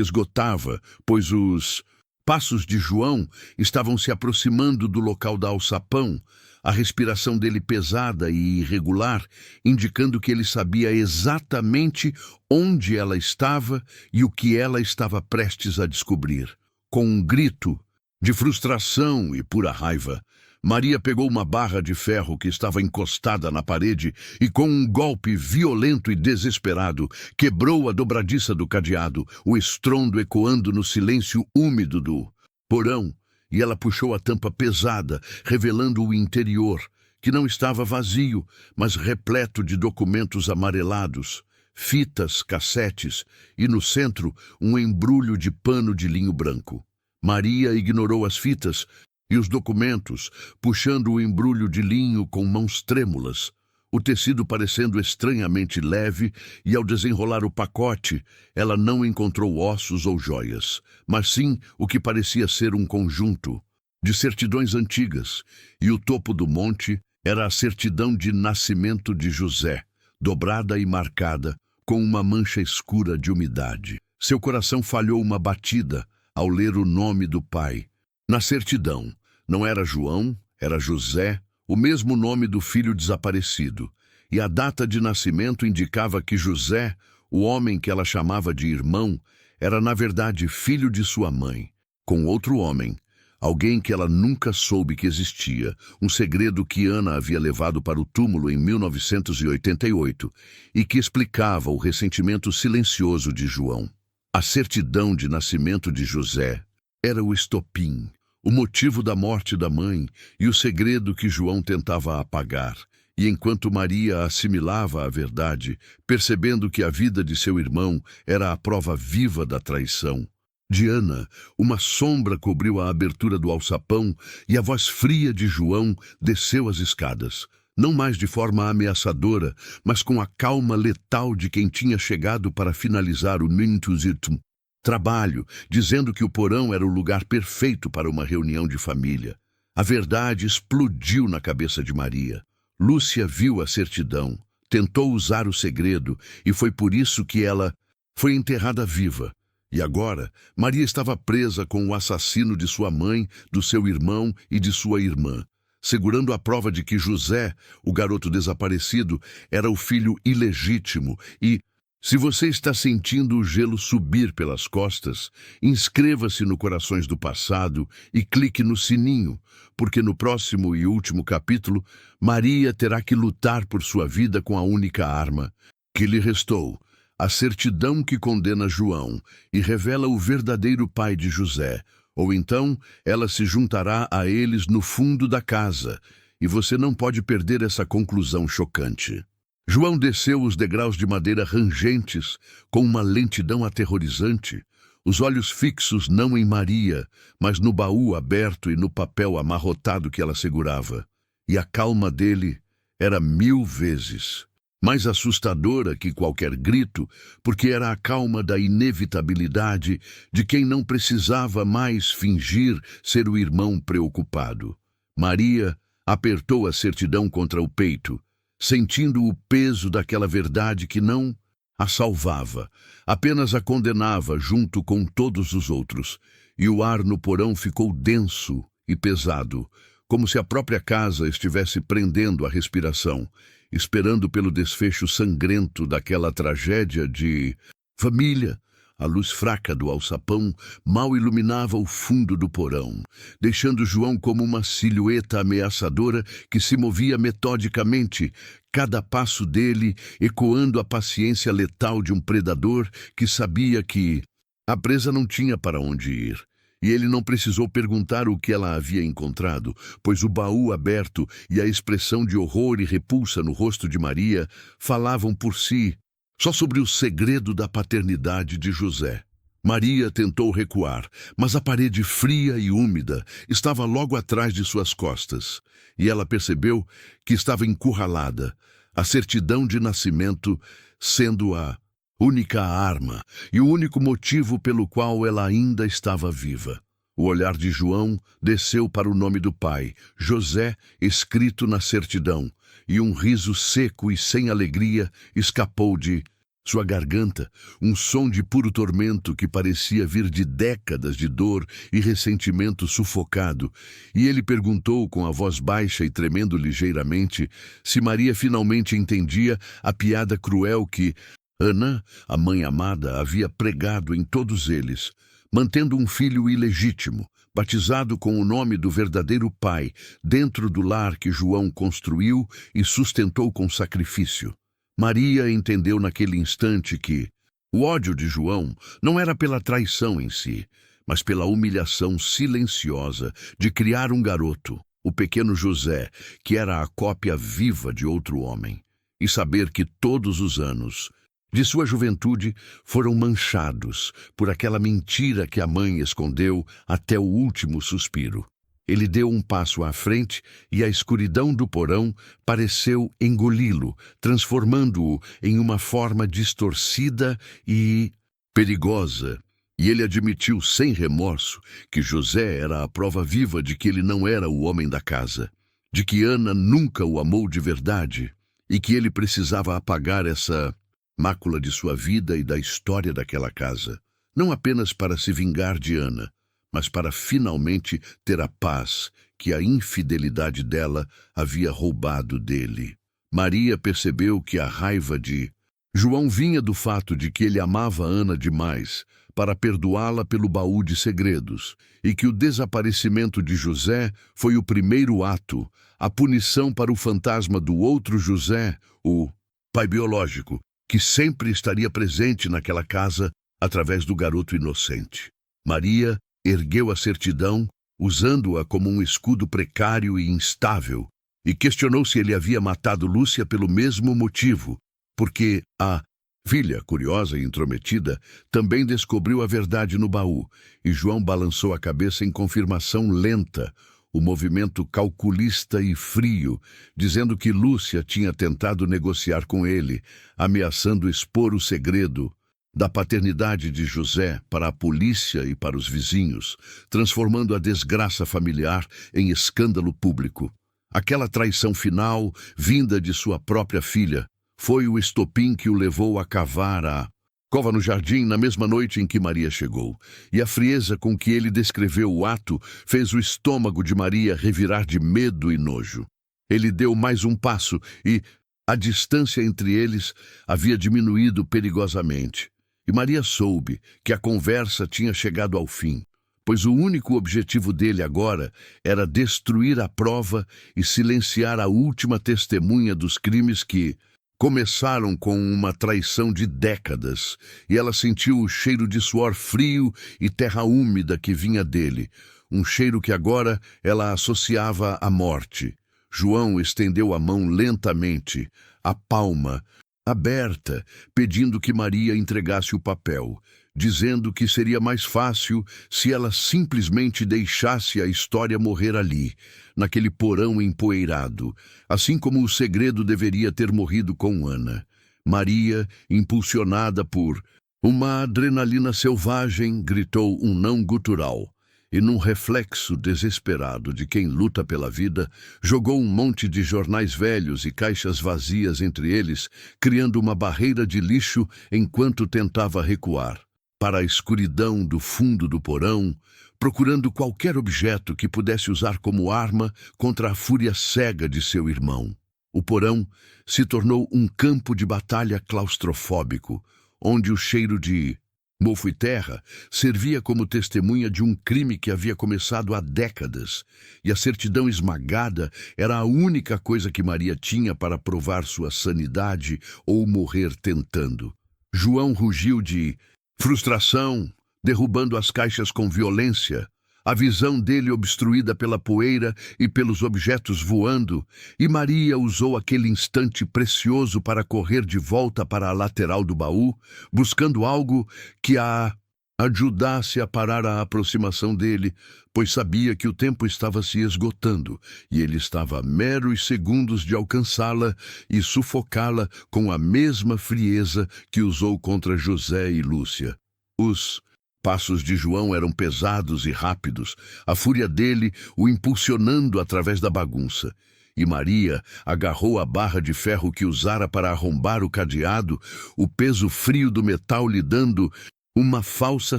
esgotava, pois os passos de João estavam se aproximando do local da alçapão, a respiração dele pesada e irregular, indicando que ele sabia exatamente onde ela estava e o que ela estava prestes a descobrir. Com um grito de frustração e pura raiva, Maria pegou uma barra de ferro que estava encostada na parede e, com um golpe violento e desesperado, quebrou a dobradiça do cadeado, o estrondo ecoando no silêncio úmido do porão, e ela puxou a tampa pesada, revelando o interior, que não estava vazio, mas repleto de documentos amarelados, fitas, cassetes e, no centro, um embrulho de pano de linho branco. Maria ignorou as fitas e os documentos, puxando o embrulho de linho com mãos trêmulas, o tecido parecendo estranhamente leve, e ao desenrolar o pacote, ela não encontrou ossos ou joias, mas sim o que parecia ser um conjunto de certidões antigas, e o topo do monte era a certidão de nascimento de José, dobrada e marcada com uma mancha escura de umidade. Seu coração falhou uma batida ao ler o nome do pai. Na certidão, não era João, era José, o mesmo nome do filho desaparecido, e a data de nascimento indicava que José, o homem que ela chamava de irmão, era na verdade filho de sua mãe, com outro homem, alguém que ela nunca soube que existia, um segredo que Ana havia levado para o túmulo em 1988 e que explicava o ressentimento silencioso de João. A certidão de nascimento de José era o estopim, o motivo da morte da mãe e o segredo que João tentava apagar. E enquanto Maria assimilava a verdade, percebendo que a vida de seu irmão era a prova viva da traição, de Ana, uma sombra cobriu a abertura do alçapão e a voz fria de João desceu as escadas, não mais de forma ameaçadora, mas com a calma letal de quem tinha chegado para finalizar o Mintuzitum trabalho, dizendo que o porão era o lugar perfeito para uma reunião de família. A verdade explodiu na cabeça de Maria. Lúcia viu a certidão, tentou usar o segredo, e foi por isso que ela foi enterrada viva. E agora, Maria estava presa com o assassino de sua mãe, do seu irmão e de sua irmã, segurando a prova de que José, o garoto desaparecido, era o filho ilegítimo e... Se você está sentindo o gelo subir pelas costas, inscreva-se no Corações do Passado e clique no sininho, porque no próximo e último capítulo, Maria terá que lutar por sua vida com a única arma que lhe restou, a certidão que condena João e revela o verdadeiro pai de José, ou então ela se juntará a eles no fundo da casa, e você não pode perder essa conclusão chocante. João desceu os degraus de madeira rangentes, com uma lentidão aterrorizante, os olhos fixos não em Maria, mas no baú aberto e no papel amarrotado que ela segurava. E a calma dele era 1000 vezes mais assustadora que qualquer grito, porque era a calma da inevitabilidade de quem não precisava mais fingir ser o irmão preocupado. Maria apertou a certidão contra o peito, sentindo o peso daquela verdade que não a salvava, apenas a condenava junto com todos os outros, e o ar no porão ficou denso e pesado, como se a própria casa estivesse prendendo a respiração, esperando pelo desfecho sangrento daquela tragédia de família. A luz fraca do alçapão mal iluminava o fundo do porão, deixando João como uma silhueta ameaçadora que se movia metodicamente, cada passo dele ecoando a paciência letal de um predador que sabia que a presa não tinha para onde ir. E ele não precisou perguntar o que ela havia encontrado, pois o baú aberto e a expressão de horror e repulsa no rosto de Maria falavam por si, só sobre o segredo da paternidade de José. Maria tentou recuar, mas a parede fria e úmida estava logo atrás de suas costas, e ela percebeu que estava encurralada, a certidão de nascimento sendo a única arma e o único motivo pelo qual ela ainda estava viva. O olhar de João desceu para o nome do pai, José, escrito na certidão, e um riso seco e sem alegria escapou de sua garganta, um som de puro tormento que parecia vir de décadas de dor e ressentimento sufocado, e ele perguntou com a voz baixa e tremendo ligeiramente se Maria finalmente entendia a piada cruel que Ana, a mãe amada, havia pregado em todos eles, mantendo um filho ilegítimo, batizado com o nome do verdadeiro pai, dentro do lar que João construiu e sustentou com sacrifício. Maria entendeu naquele instante que o ódio de João não era pela traição em si, mas pela humilhação silenciosa de criar um garoto, o pequeno José, que era a cópia viva de outro homem, e saber que todos os anos de sua juventude foram manchados por aquela mentira que a mãe escondeu até o último suspiro. Ele deu um passo à frente e a escuridão do porão pareceu engoli-lo, transformando-o em uma forma distorcida e perigosa. E ele admitiu sem remorso que José era a prova viva de que ele não era o homem da casa, de que Ana nunca o amou de verdade e que ele precisava apagar essa mácula de sua vida e da história daquela casa, não apenas para se vingar de Ana, mas para finalmente ter a paz que a infidelidade dela havia roubado dele. Maria percebeu que a raiva de João vinha do fato de que ele amava Ana demais para perdoá-la pelo baú de segredos, e que o desaparecimento de José foi o primeiro ato, a punição para o fantasma do outro José, o pai biológico, que sempre estaria presente naquela casa através do garoto inocente. Maria ergueu a certidão, usando-a como um escudo precário e instável, e questionou se ele havia matado Lúcia pelo mesmo motivo, porque a filha, curiosa e intrometida, também descobriu a verdade no baú, e João balançou a cabeça em confirmação lenta, o movimento calculista e frio, dizendo que Lúcia tinha tentado negociar com ele, ameaçando expor o segredo da paternidade de José para a polícia e para os vizinhos, transformando a desgraça familiar em escândalo público. Aquela traição final, vinda de sua própria filha, foi o estopim que o levou a cavar a cova no jardim na mesma noite em que Maria chegou, e a frieza com que ele descreveu o ato fez o estômago de Maria revirar de medo e nojo. Ele deu mais um passo e a distância entre eles havia diminuído perigosamente. E Maria soube que a conversa tinha chegado ao fim, pois o único objetivo dele agora era destruir a prova e silenciar a última testemunha dos crimes que começaram com uma traição de décadas, e ela sentiu o cheiro de suor frio e terra úmida que vinha dele, um cheiro que agora ela associava à morte. João estendeu a mão lentamente, a palma aberta, pedindo que Maria entregasse o papel, dizendo que seria mais fácil se ela simplesmente deixasse a história morrer ali, naquele porão empoeirado, assim como o segredo deveria ter morrido com Ana. Maria, impulsionada por uma adrenalina selvagem, gritou um não gutural, e num reflexo desesperado de quem luta pela vida, jogou um monte de jornais velhos e caixas vazias entre eles, criando uma barreira de lixo enquanto tentava recuar para a escuridão do fundo do porão, procurando qualquer objeto que pudesse usar como arma contra a fúria cega de seu irmão. O porão se tornou um campo de batalha claustrofóbico, onde o cheiro de mofo e terra servia como testemunha de um crime que havia começado há décadas, e a certidão esmagada era a única coisa que Maria tinha para provar sua sanidade ou morrer tentando. João rugiu de frustração, derrubando as caixas com violência, a visão dele obstruída pela poeira e pelos objetos voando, e Maria usou aquele instante precioso para correr de volta para a lateral do baú, buscando algo que a ajudasse a parar a aproximação dele, pois sabia que o tempo estava se esgotando e ele estava a meros segundos de alcançá-la e sufocá-la com a mesma frieza que usou contra José e Lúcia. Os passos de João eram pesados e rápidos, a fúria dele o impulsionando através da bagunça. E Maria agarrou a barra de ferro que usara para arrombar o cadeado, o peso frio do metal lhe dando uma falsa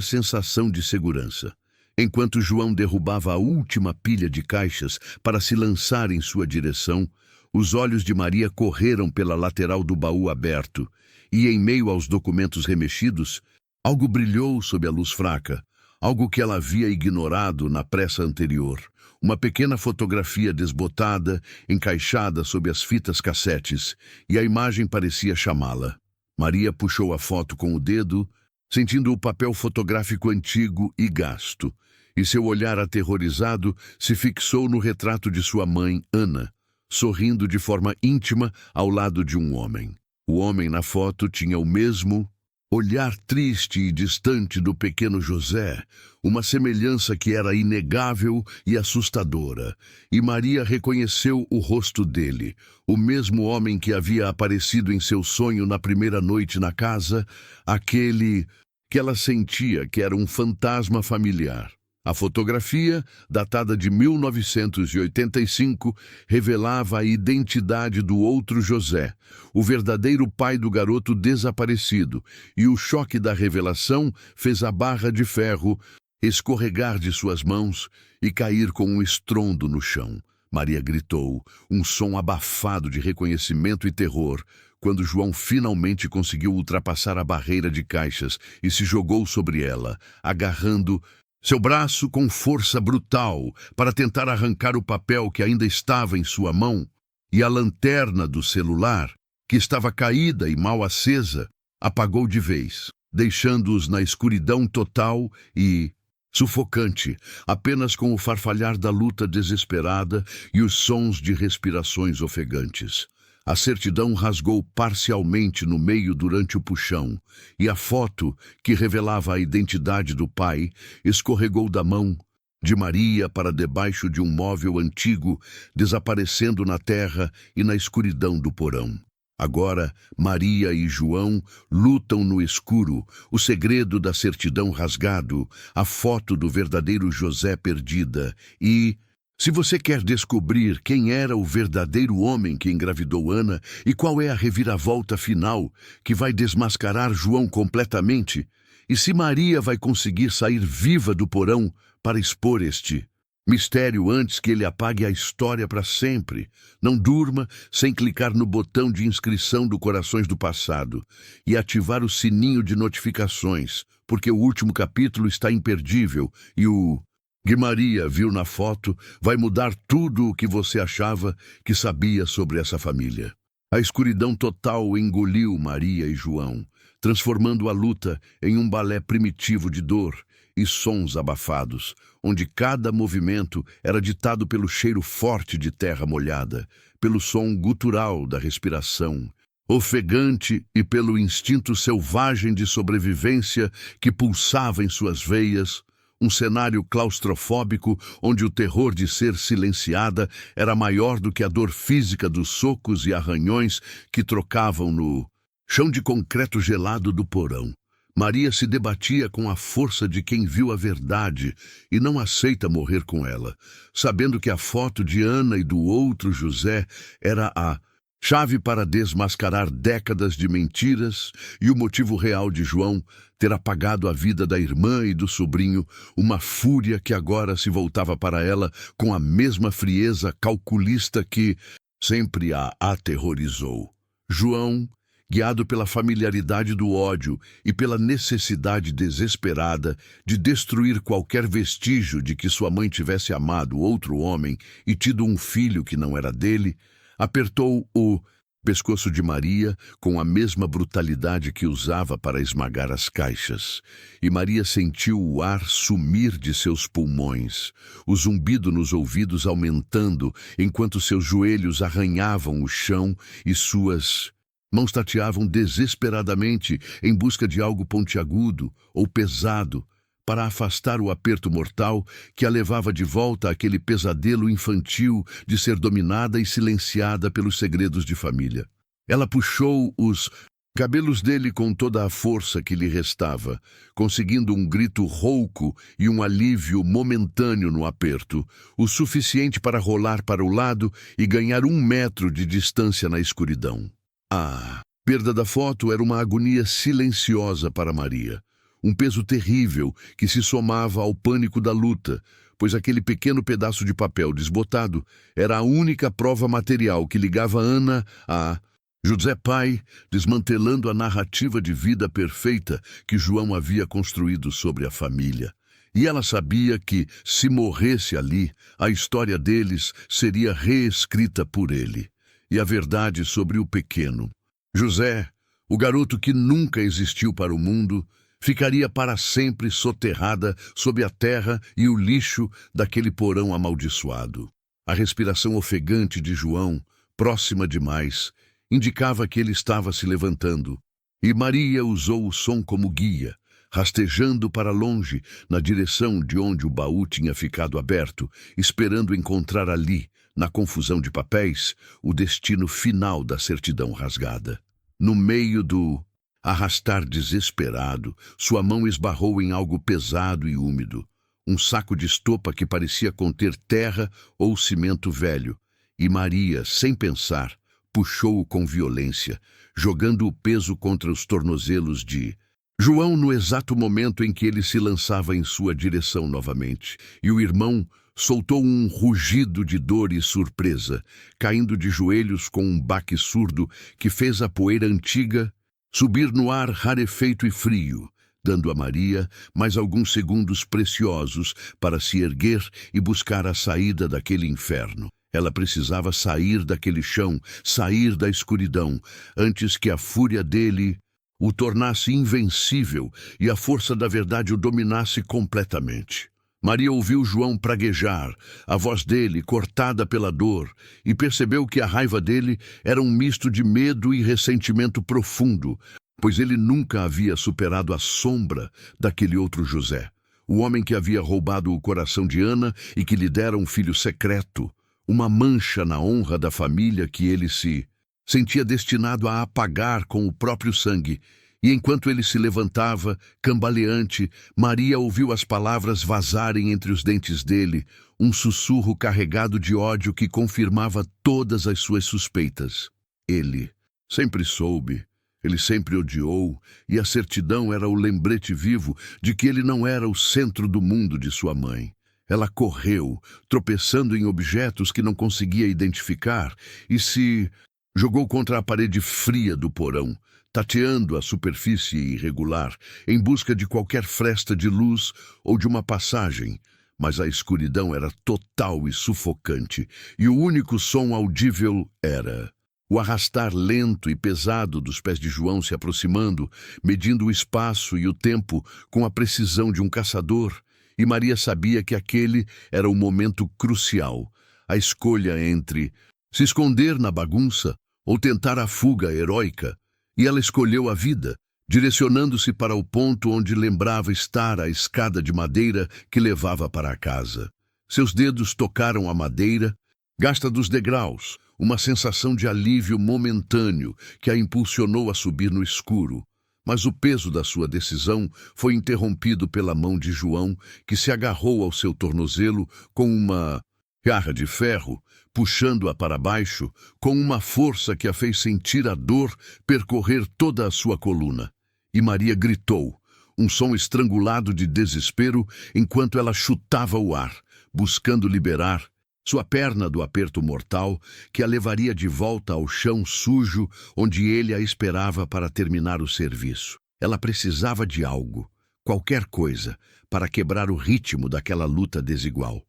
sensação de segurança. Enquanto João derrubava a última pilha de caixas para se lançar em sua direção, os olhos de Maria correram pela lateral do baú aberto, e em meio aos documentos remexidos, algo brilhou sob a luz fraca, algo que ela havia ignorado na pressa anterior. Uma pequena fotografia desbotada, encaixada sob as fitas cassetes, e a imagem parecia chamá-la. Maria puxou a foto com o dedo, sentindo o papel fotográfico antigo e gasto, e seu olhar aterrorizado se fixou no retrato de sua mãe, Ana, sorrindo de forma íntima ao lado de um homem. O homem na foto tinha o mesmo olhar triste e distante do pequeno José, uma semelhança que era inegável e assustadora, e Maria reconheceu o rosto dele, o mesmo homem que havia aparecido em seu sonho na primeira noite na casa, aquele que ela sentia que era um fantasma familiar. A fotografia, datada de 1985, revelava a identidade do outro José, o verdadeiro pai do garoto desaparecido, e o choque da revelação fez a barra de ferro escorregar de suas mãos e cair com um estrondo no chão. Maria gritou, um som abafado de reconhecimento e terror, quando João finalmente conseguiu ultrapassar a barreira de caixas e se jogou sobre ela, agarrando seu braço com força brutal para tentar arrancar o papel que ainda estava em sua mão, e a lanterna do celular, que estava caída e mal acesa, apagou de vez, deixando-os na escuridão total e sufocante, apenas com o farfalhar da luta desesperada e os sons de respirações ofegantes. A certidão rasgou parcialmente no meio durante o puxão, e a foto, que revelava a identidade do pai, escorregou da mão de Maria para debaixo de um móvel antigo, desaparecendo na terra e na escuridão do porão. Agora, Maria e João lutam no escuro, o segredo da certidão rasgado, a foto do verdadeiro José perdida e... Se você quer descobrir quem era o verdadeiro homem que engravidou Ana e qual é a reviravolta final que vai desmascarar João completamente, e se Maria vai conseguir sair viva do porão para expor este mistério antes que ele apague a história para sempre, não durma sem clicar no botão de inscrição do Corações do Passado e ativar o sininho de notificações, porque o último capítulo está imperdível e o que Maria viu na foto vai mudar tudo o que você achava que sabia sobre essa família. A escuridão total engoliu Maria e João, transformando a luta em um balé primitivo de dor e sons abafados, onde cada movimento era ditado pelo cheiro forte de terra molhada, pelo som gutural da respiração, ofegante, e pelo instinto selvagem de sobrevivência que pulsava em suas veias. Um cenário claustrofóbico onde o terror de ser silenciada era maior do que a dor física dos socos e arranhões que trocavam no chão de concreto gelado do porão. Maria se debatia com a força de quem viu a verdade e não aceita morrer com ela, sabendo que a foto de Ana e do outro José era a chave para desmascarar décadas de mentiras e o motivo real de João ter apagado a vida da irmã e do sobrinho, uma fúria que agora se voltava para ela com a mesma frieza calculista que sempre a aterrorizou. João, guiado pela familiaridade do ódio e pela necessidade desesperada de destruir qualquer vestígio de que sua mãe tivesse amado outro homem e tido um filho que não era dele, apertou o pescoço de Maria com a mesma brutalidade que usava para esmagar as caixas. E Maria sentiu o ar sumir de seus pulmões, o zumbido nos ouvidos aumentando enquanto seus joelhos arranhavam o chão e suas mãos tateavam desesperadamente em busca de algo pontiagudo ou pesado para afastar o aperto mortal que a levava de volta àquele pesadelo infantil de ser dominada e silenciada pelos segredos de família. Ela puxou os cabelos dele com toda a força que lhe restava, conseguindo um grito rouco e um alívio momentâneo no aperto, o suficiente para rolar para o lado e ganhar 1 metro de distância na escuridão. A perda da foto era uma agonia silenciosa para Maria. Um peso terrível que se somava ao pânico da luta, pois aquele pequeno pedaço de papel desbotado era a única prova material que ligava Ana a José pai, desmantelando a narrativa de vida perfeita que João havia construído sobre a família. E ela sabia que, se morresse ali, a história deles seria reescrita por ele. E a verdade sobre o pequeno José, o garoto que nunca existiu para o mundo, ficaria para sempre soterrada sob a terra e o lixo daquele porão amaldiçoado. A respiração ofegante de João, próxima demais, indicava que ele estava se levantando, e Maria usou o som como guia, rastejando para longe, na direção de onde o baú tinha ficado aberto, esperando encontrar ali, na confusão de papéis, o destino final da certidão rasgada. No meio do arrastar desesperado, sua mão esbarrou em algo pesado e úmido, um saco de estopa que parecia conter terra ou cimento velho, e Maria, sem pensar, puxou-o com violência, jogando o peso contra os tornozelos de João no exato momento em que ele se lançava em sua direção novamente, e o irmão soltou um rugido de dor e surpresa, caindo de joelhos com um baque surdo que fez a poeira antiga subir no ar rarefeito e frio, dando a Maria mais alguns segundos preciosos para se erguer e buscar a saída daquele inferno. Ela precisava sair daquele chão, sair da escuridão, antes que a fúria dele o tornasse invencível e a força da verdade o dominasse completamente. Maria ouviu João praguejar, a voz dele cortada pela dor, e percebeu que a raiva dele era um misto de medo e ressentimento profundo, pois ele nunca havia superado a sombra daquele outro José, o homem que havia roubado o coração de Ana e que lhe dera um filho secreto, uma mancha na honra da família que ele se sentia destinado a apagar com o próprio sangue. E enquanto ele se levantava, cambaleante, Maria ouviu as palavras vazarem entre os dentes dele, um sussurro carregado de ódio que confirmava todas as suas suspeitas. Ele sempre soube, ele sempre odiou, e a certidão era o lembrete vivo de que ele não era o centro do mundo de sua mãe. Ela correu, tropeçando em objetos que não conseguia identificar, e se jogou contra a parede fria do porão, tateando a superfície irregular, em busca de qualquer fresta de luz ou de uma passagem. Mas a escuridão era total e sufocante, e o único som audível era o arrastar lento e pesado dos pés de João se aproximando, medindo o espaço e o tempo com a precisão de um caçador, e Maria sabia que aquele era o momento crucial, a escolha entre se esconder na bagunça ou tentar a fuga heróica. E ela escolheu a vida, direcionando-se para o ponto onde lembrava estar a escada de madeira que levava para a casa. Seus dedos tocaram a madeira, gasta dos degraus, uma sensação de alívio momentâneo que a impulsionou a subir no escuro. Mas o peso da sua decisão foi interrompido pela mão de João, que se agarrou ao seu tornozelo com uma garra de ferro, puxando-a para baixo, com uma força que a fez sentir a dor percorrer toda a sua coluna. E Maria gritou, um som estrangulado de desespero, enquanto ela chutava o ar, buscando liberar sua perna do aperto mortal que a levaria de volta ao chão sujo onde ele a esperava para terminar o serviço. Ela precisava de algo, qualquer coisa, para quebrar o ritmo daquela luta desigual.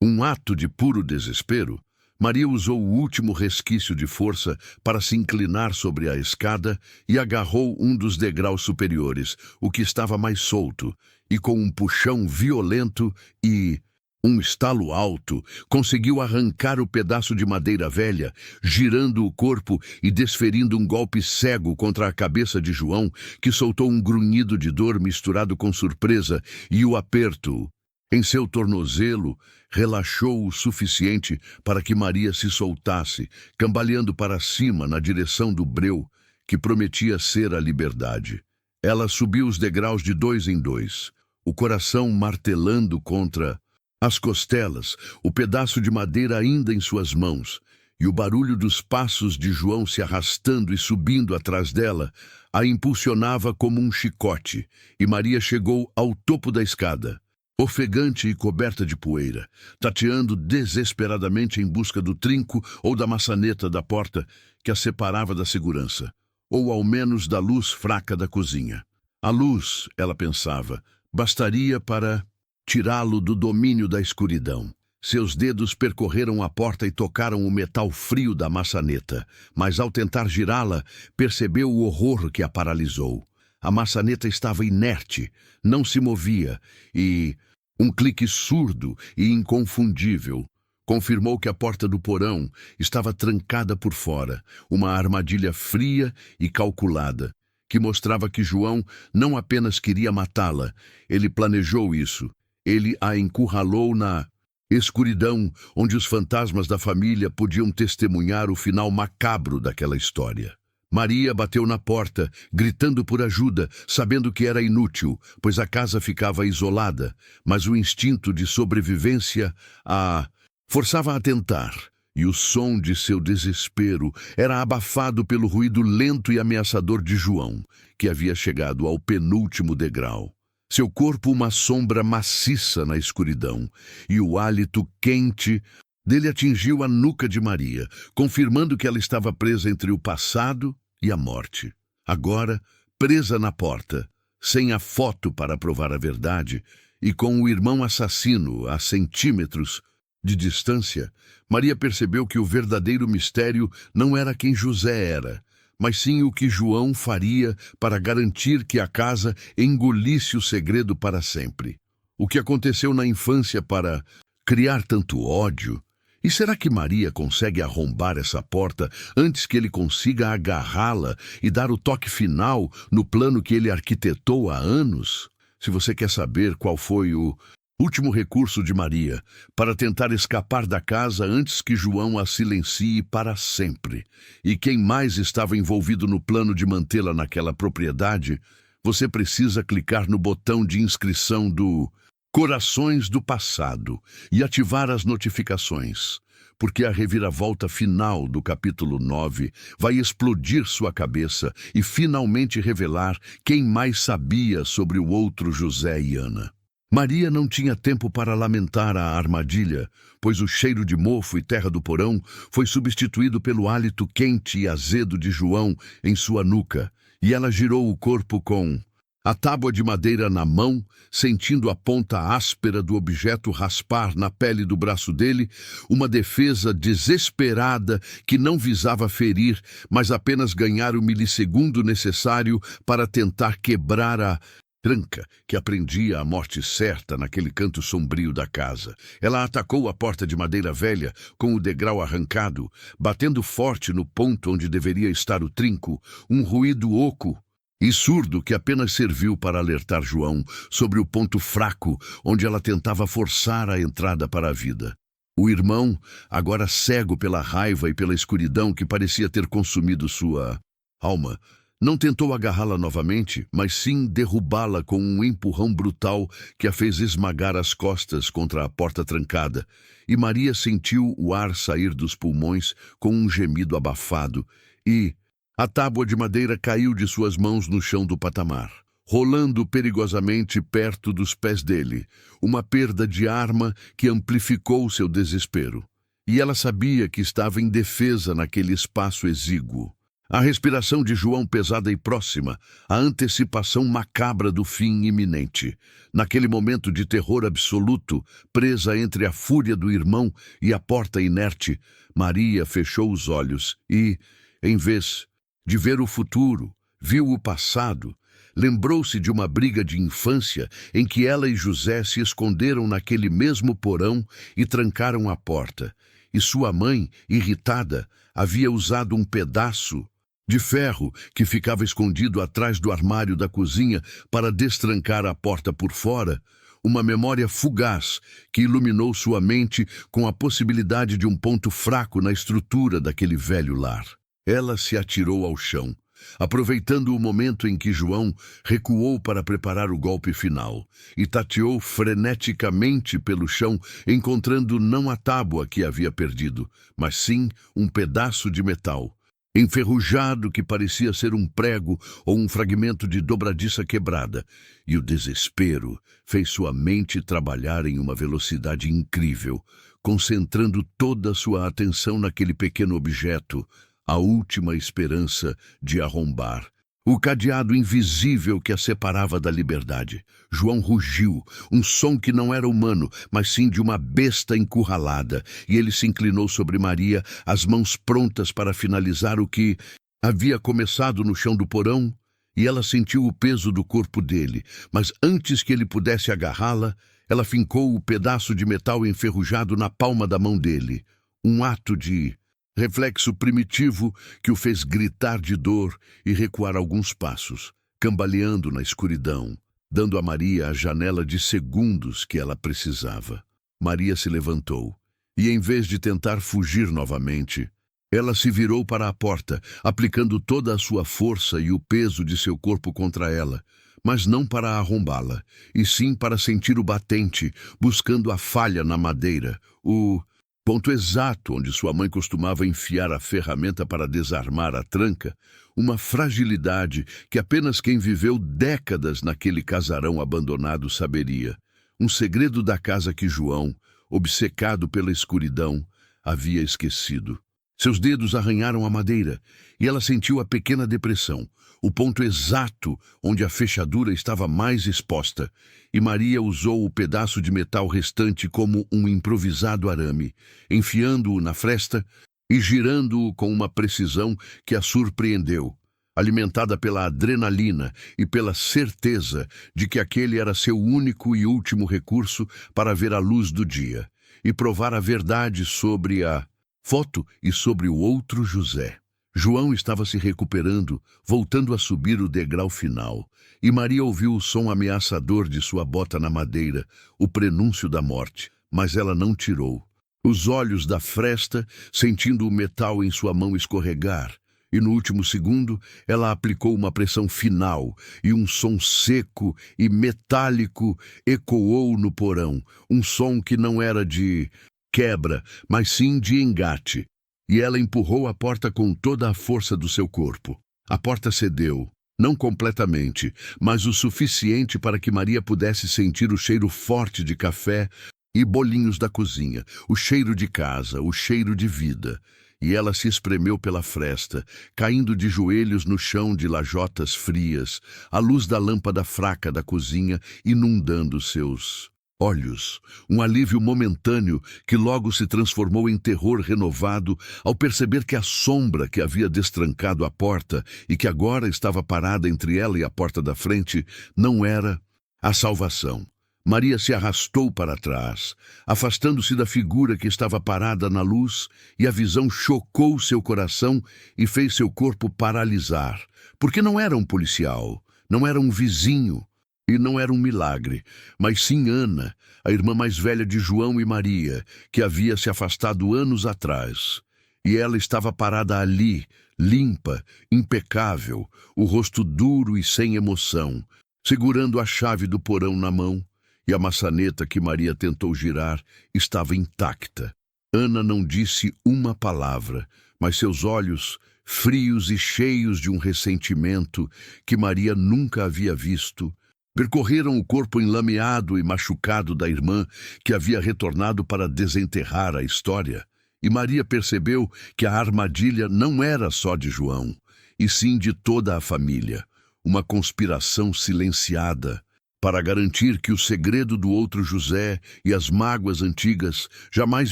Um ato de puro desespero, Maria usou o último resquício de força para se inclinar sobre a escada e agarrou um dos degraus superiores, o que estava mais solto, e com um puxão violento e um estalo alto, conseguiu arrancar o pedaço de madeira velha, girando o corpo e desferindo um golpe cego contra a cabeça de João, que soltou um grunhido de dor misturado com surpresa, e o aperto em seu tornozelo relaxou o suficiente para que Maria se soltasse, cambaleando para cima na direção do breu, que prometia ser a liberdade. Ela subiu os degraus de 2 em 2, o coração martelando contra as costelas, o pedaço de madeira ainda em suas mãos, e o barulho dos passos de João se arrastando e subindo atrás dela a impulsionava como um chicote, e Maria chegou ao topo da escada, ofegante e coberta de poeira, tateando desesperadamente em busca do trinco ou da maçaneta da porta que a separava da segurança, ou ao menos da luz fraca da cozinha. A luz, ela pensava, bastaria para tirá-lo do domínio da escuridão. Seus dedos percorreram a porta e tocaram o metal frio da maçaneta, mas ao tentar girá-la, percebeu o horror que a paralisou. A maçaneta estava inerte, não se movia, e um clique surdo e inconfundível confirmou que a porta do porão estava trancada por fora, uma armadilha fria e calculada, que mostrava que João não apenas queria matá-la, ele planejou isso. Ele a encurralou na escuridão, onde os fantasmas da família podiam testemunhar o final macabro daquela história. Maria bateu na porta, gritando por ajuda, sabendo que era inútil, pois a casa ficava isolada, mas o instinto de sobrevivência a forçava a tentar, e o som de seu desespero era abafado pelo ruído lento e ameaçador de João, que havia chegado ao penúltimo degrau. Seu corpo uma sombra maciça na escuridão, e o hálito quente dele atingiu a nuca de Maria, confirmando que ela estava presa entre o passado e a morte. Agora, presa na porta, sem a foto para provar a verdade, e com o irmão assassino a centímetros de distância, Maria percebeu que o verdadeiro mistério não era quem José era, mas sim o que João faria para garantir que a casa engolisse o segredo para sempre. O que aconteceu na infância para criar tanto ódio? E será que Maria consegue arrombar essa porta antes que ele consiga agarrá-la e dar o toque final no plano que ele arquitetou há anos? Se você quer saber qual foi o último recurso de Maria para tentar escapar da casa antes que João a silencie para sempre, e quem mais estava envolvido no plano de mantê-la naquela propriedade, você precisa clicar no botão de inscrição do Corações do Passado e ativar as notificações, porque a reviravolta final do capítulo 9 vai explodir sua cabeça e finalmente revelar quem mais sabia sobre o outro José e Ana. Maria não tinha tempo para lamentar a armadilha, pois o cheiro de mofo e terra do porão foi substituído pelo hálito quente e azedo de João em sua nuca, e ela girou o corpo com a tábua de madeira na mão, sentindo a ponta áspera do objeto raspar na pele do braço dele, uma defesa desesperada que não visava ferir, mas apenas ganhar o milissegundo necessário para tentar quebrar a tranca que aprendia a morte certa naquele canto sombrio da casa. Ela atacou a porta de madeira velha com o degrau arrancado, batendo forte no ponto onde deveria estar o trinco, um ruído oco e surdo que apenas serviu para alertar João sobre o ponto fraco onde ela tentava forçar a entrada para a vida. O irmão, agora cego pela raiva e pela escuridão que parecia ter consumido sua alma, não tentou agarrá-la novamente, mas sim derrubá-la com um empurrão brutal que a fez esmagar as costas contra a porta trancada, e Maria sentiu o ar sair dos pulmões com um gemido abafado, e a tábua de madeira caiu de suas mãos no chão do patamar, rolando perigosamente perto dos pés dele, uma perda de arma que amplificou seu desespero. E ela sabia que estava indefesa naquele espaço exíguo. A respiração de João pesada e próxima, a antecipação macabra do fim iminente. Naquele momento de terror absoluto, presa entre a fúria do irmão e a porta inerte, Maria fechou os olhos e, em vez de ver o futuro, viu o passado. Lembrou-se de uma briga de infância em que ela e José se esconderam naquele mesmo porão e trancaram a porta. E sua mãe, irritada, havia usado um pedaço de ferro que ficava escondido atrás do armário da cozinha para destrancar a porta por fora, uma memória fugaz que iluminou sua mente com a possibilidade de um ponto fraco na estrutura daquele velho lar. Ela se atirou ao chão, aproveitando o momento em que João recuou para preparar o golpe final, e tateou freneticamente pelo chão, encontrando não a tábua que havia perdido, mas sim um pedaço de metal enferrujado que parecia ser um prego ou um fragmento de dobradiça quebrada, e o desespero fez sua mente trabalhar em uma velocidade incrível, concentrando toda a sua atenção naquele pequeno objeto, a última esperança de arrombar o cadeado invisível que a separava da liberdade. João rugiu, um som que não era humano, mas sim de uma besta encurralada, e ele se inclinou sobre Maria, as mãos prontas para finalizar o que havia começado no chão do porão, e ela sentiu o peso do corpo dele, mas antes que ele pudesse agarrá-la, ela fincou o pedaço de metal enferrujado na palma da mão dele, um ato de reflexo primitivo que o fez gritar de dor e recuar alguns passos, cambaleando na escuridão, dando a Maria a janela de segundos que ela precisava. Maria se levantou, e em vez de tentar fugir novamente, ela se virou para a porta, aplicando toda a sua força e o peso de seu corpo contra ela, mas não para arrombá-la, e sim para sentir o batente, buscando a falha na madeira, o ponto exato onde sua mãe costumava enfiar a ferramenta para desarmar a tranca, uma fragilidade que apenas quem viveu décadas naquele casarão abandonado saberia. Um segredo da casa que João, obcecado pela escuridão, havia esquecido. Seus dedos arranharam a madeira e ela sentiu a pequena depressão, o ponto exato onde a fechadura estava mais exposta, e Maria usou o pedaço de metal restante como um improvisado arame, enfiando-o na fresta e girando-o com uma precisão que a surpreendeu, alimentada pela adrenalina e pela certeza de que aquele era seu único e último recurso para ver a luz do dia e provar a verdade sobre a foto e sobre o outro José. João estava se recuperando, voltando a subir o degrau final, e Maria ouviu o som ameaçador de sua bota na madeira, o prenúncio da morte, mas ela não tirou os olhos da fresta, sentindo o metal em sua mão escorregar, e no último segundo ela aplicou uma pressão final, e um som seco e metálico ecoou no porão, um som que não era de quebra, mas sim de engate. E ela empurrou a porta com toda a força do seu corpo. A porta cedeu, não completamente, mas o suficiente para que Maria pudesse sentir o cheiro forte de café e bolinhos da cozinha, o cheiro de casa, o cheiro de vida. E ela se espremeu pela fresta, caindo de joelhos no chão de lajotas frias, a luz da lâmpada fraca da cozinha inundando seus olhos, um alívio momentâneo que logo se transformou em terror renovado ao perceber que a sombra que havia destrancado a porta e que agora estava parada entre ela e a porta da frente não era a salvação. Maria se arrastou para trás, afastando-se da figura que estava parada na luz, e a visão chocou seu coração e fez seu corpo paralisar, porque não era um policial, não era um vizinho, e não era um milagre, mas sim Ana, a irmã mais velha de João e Maria, que havia se afastado anos atrás. E ela estava parada ali, limpa, impecável, o rosto duro e sem emoção, segurando a chave do porão na mão, e a maçaneta que Maria tentou girar estava intacta. Ana não disse uma palavra, mas seus olhos, frios e cheios de um ressentimento que Maria nunca havia visto, percorreram o corpo enlameado e machucado da irmã que havia retornado para desenterrar a história, e Maria percebeu que a armadilha não era só de João, e sim de toda a família. Uma conspiração silenciada para garantir que o segredo do outro José e as mágoas antigas jamais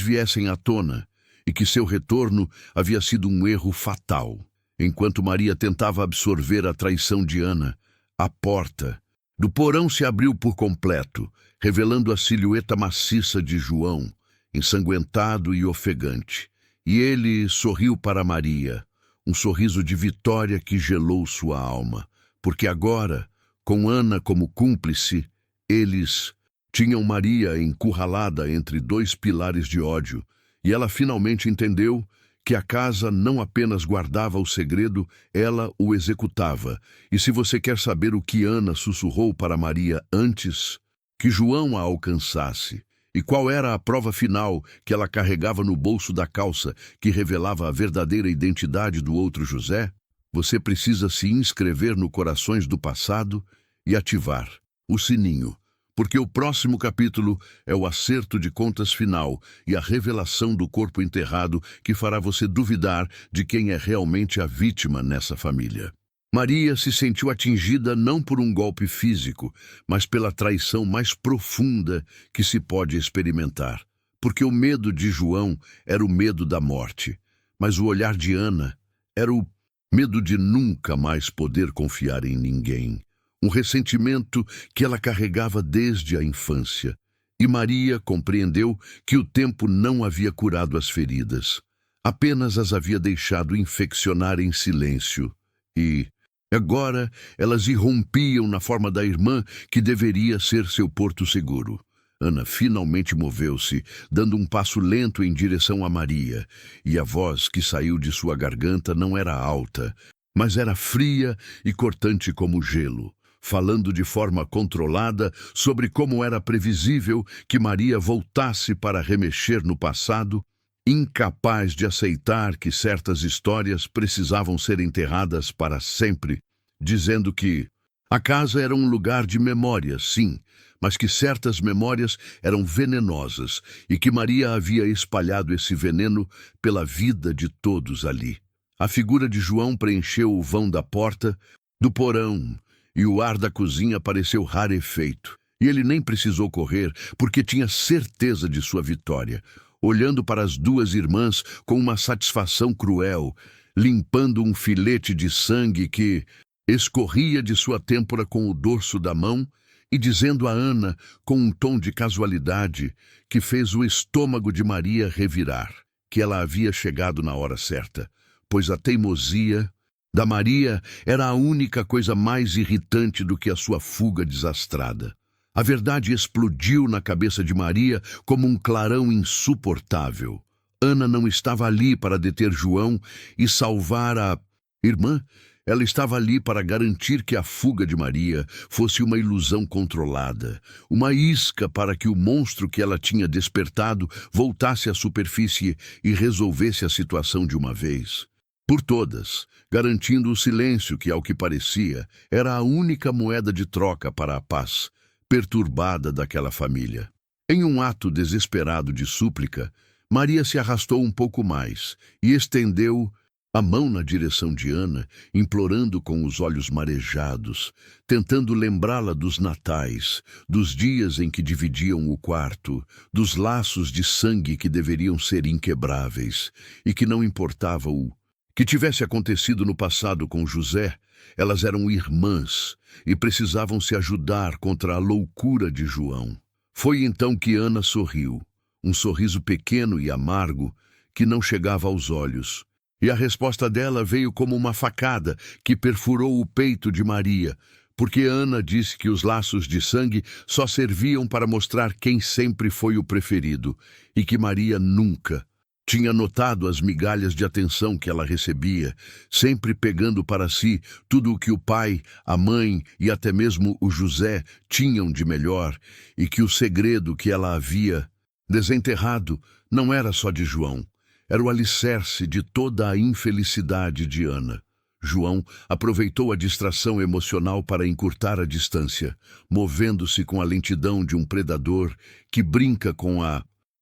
viessem à tona e que seu retorno havia sido um erro fatal. Enquanto Maria tentava absorver a traição de Ana, a porta do porão se abriu por completo, revelando a silhueta maciça de João, ensanguentado e ofegante. E ele sorriu para Maria, um sorriso de vitória que gelou sua alma, porque agora, com Ana como cúmplice, eles tinham Maria encurralada entre dois pilares de ódio, e ela finalmente entendeu que a casa não apenas guardava o segredo, ela o executava. E se você quer saber o que Ana sussurrou para Maria antes que João a alcançasse, e qual era a prova final que ela carregava no bolso da calça que revelava a verdadeira identidade do outro José, você precisa se inscrever no Corações do Passado e ativar o sininho, porque o próximo capítulo é o acerto de contas final e a revelação do corpo enterrado que fará você duvidar de quem é realmente a vítima nessa família. Maria se sentiu atingida não por um golpe físico, mas pela traição mais profunda que se pode experimentar. Porque o medo de João era o medo da morte, mas o olhar de Ana era o medo de nunca mais poder confiar em ninguém. Um ressentimento que ela carregava desde a infância. E Maria compreendeu que o tempo não havia curado as feridas, apenas as havia deixado infeccionar em silêncio. E agora elas irrompiam na forma da irmã que deveria ser seu porto seguro. Ana finalmente moveu-se, dando um passo lento em direção a Maria, e a voz que saiu de sua garganta não era alta, mas era fria e cortante como gelo, falando de forma controlada sobre como era previsível que Maria voltasse para remexer no passado, incapaz de aceitar que certas histórias precisavam ser enterradas para sempre, dizendo que a casa era um lugar de memórias, sim, mas que certas memórias eram venenosas e que Maria havia espalhado esse veneno pela vida de todos ali. A figura de João preencheu o vão da porta, do porão, e o ar da cozinha pareceu rarefeito. E ele nem precisou correr, porque tinha certeza de sua vitória, olhando para as duas irmãs com uma satisfação cruel, limpando um filete de sangue que escorria de sua têmpora com o dorso da mão e dizendo a Ana, com um tom de casualidade, que fez o estômago de Maria revirar, que ela havia chegado na hora certa, pois a teimosia da Maria era a única coisa mais irritante do que a sua fuga desastrada. A verdade explodiu na cabeça de Maria como um clarão insuportável. Ana não estava ali para deter João e salvar a irmã. Ela estava ali para garantir que a fuga de Maria fosse uma ilusão controlada, uma isca para que o monstro que ela tinha despertado voltasse à superfície e resolvesse a situação de uma vez por todas, garantindo o silêncio que, ao que parecia, era a única moeda de troca para a paz perturbada daquela família. Em um ato desesperado de súplica, Maria se arrastou um pouco mais e estendeu a mão na direção de Ana, implorando com os olhos marejados, tentando lembrá-la dos natais, dos dias em que dividiam o quarto, dos laços de sangue que deveriam ser inquebráveis e que não importava o que tivesse acontecido no passado com José, elas eram irmãs e precisavam se ajudar contra a loucura de João. Foi então que Ana sorriu, um sorriso pequeno e amargo que não chegava aos olhos. E a resposta dela veio como uma facada que perfurou o peito de Maria, porque Ana disse que os laços de sangue só serviam para mostrar quem sempre foi o preferido e que Maria nunca tinha notado as migalhas de atenção que ela recebia, sempre pegando para si tudo o que o pai, a mãe e até mesmo o José tinham de melhor, e que o segredo que ela havia desenterrado não era só de João, era o alicerce de toda a infelicidade de Ana. João aproveitou a distração emocional para encurtar a distância, movendo-se com a lentidão de um predador que brinca com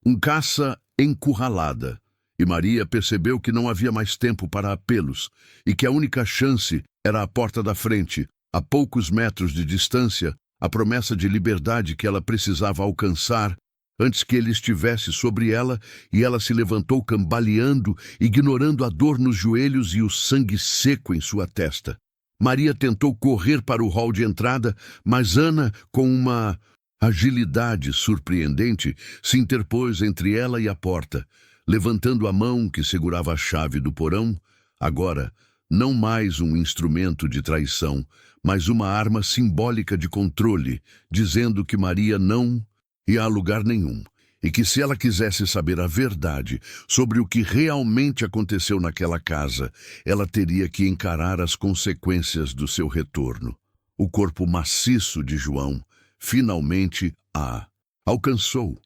um caça encurralada, E Maria percebeu que não havia mais tempo para apelos e que a única chance era a porta da frente, a poucos metros de distância, a promessa de liberdade que ela precisava alcançar antes que ele estivesse sobre ela, e ela se levantou cambaleando, ignorando a dor nos joelhos e o sangue seco em sua testa. Maria tentou correr para o hall de entrada, mas Ana, com uma agilidade surpreendente, se interpôs entre ela e a porta, levantando a mão que segurava a chave do porão, agora não mais um instrumento de traição, mas uma arma simbólica de controle, dizendo que Maria não ia a lugar nenhum, e que se ela quisesse saber a verdade sobre o que realmente aconteceu naquela casa, ela teria que encarar as consequências do seu retorno. O corpo maciço de João finalmente a alcançou,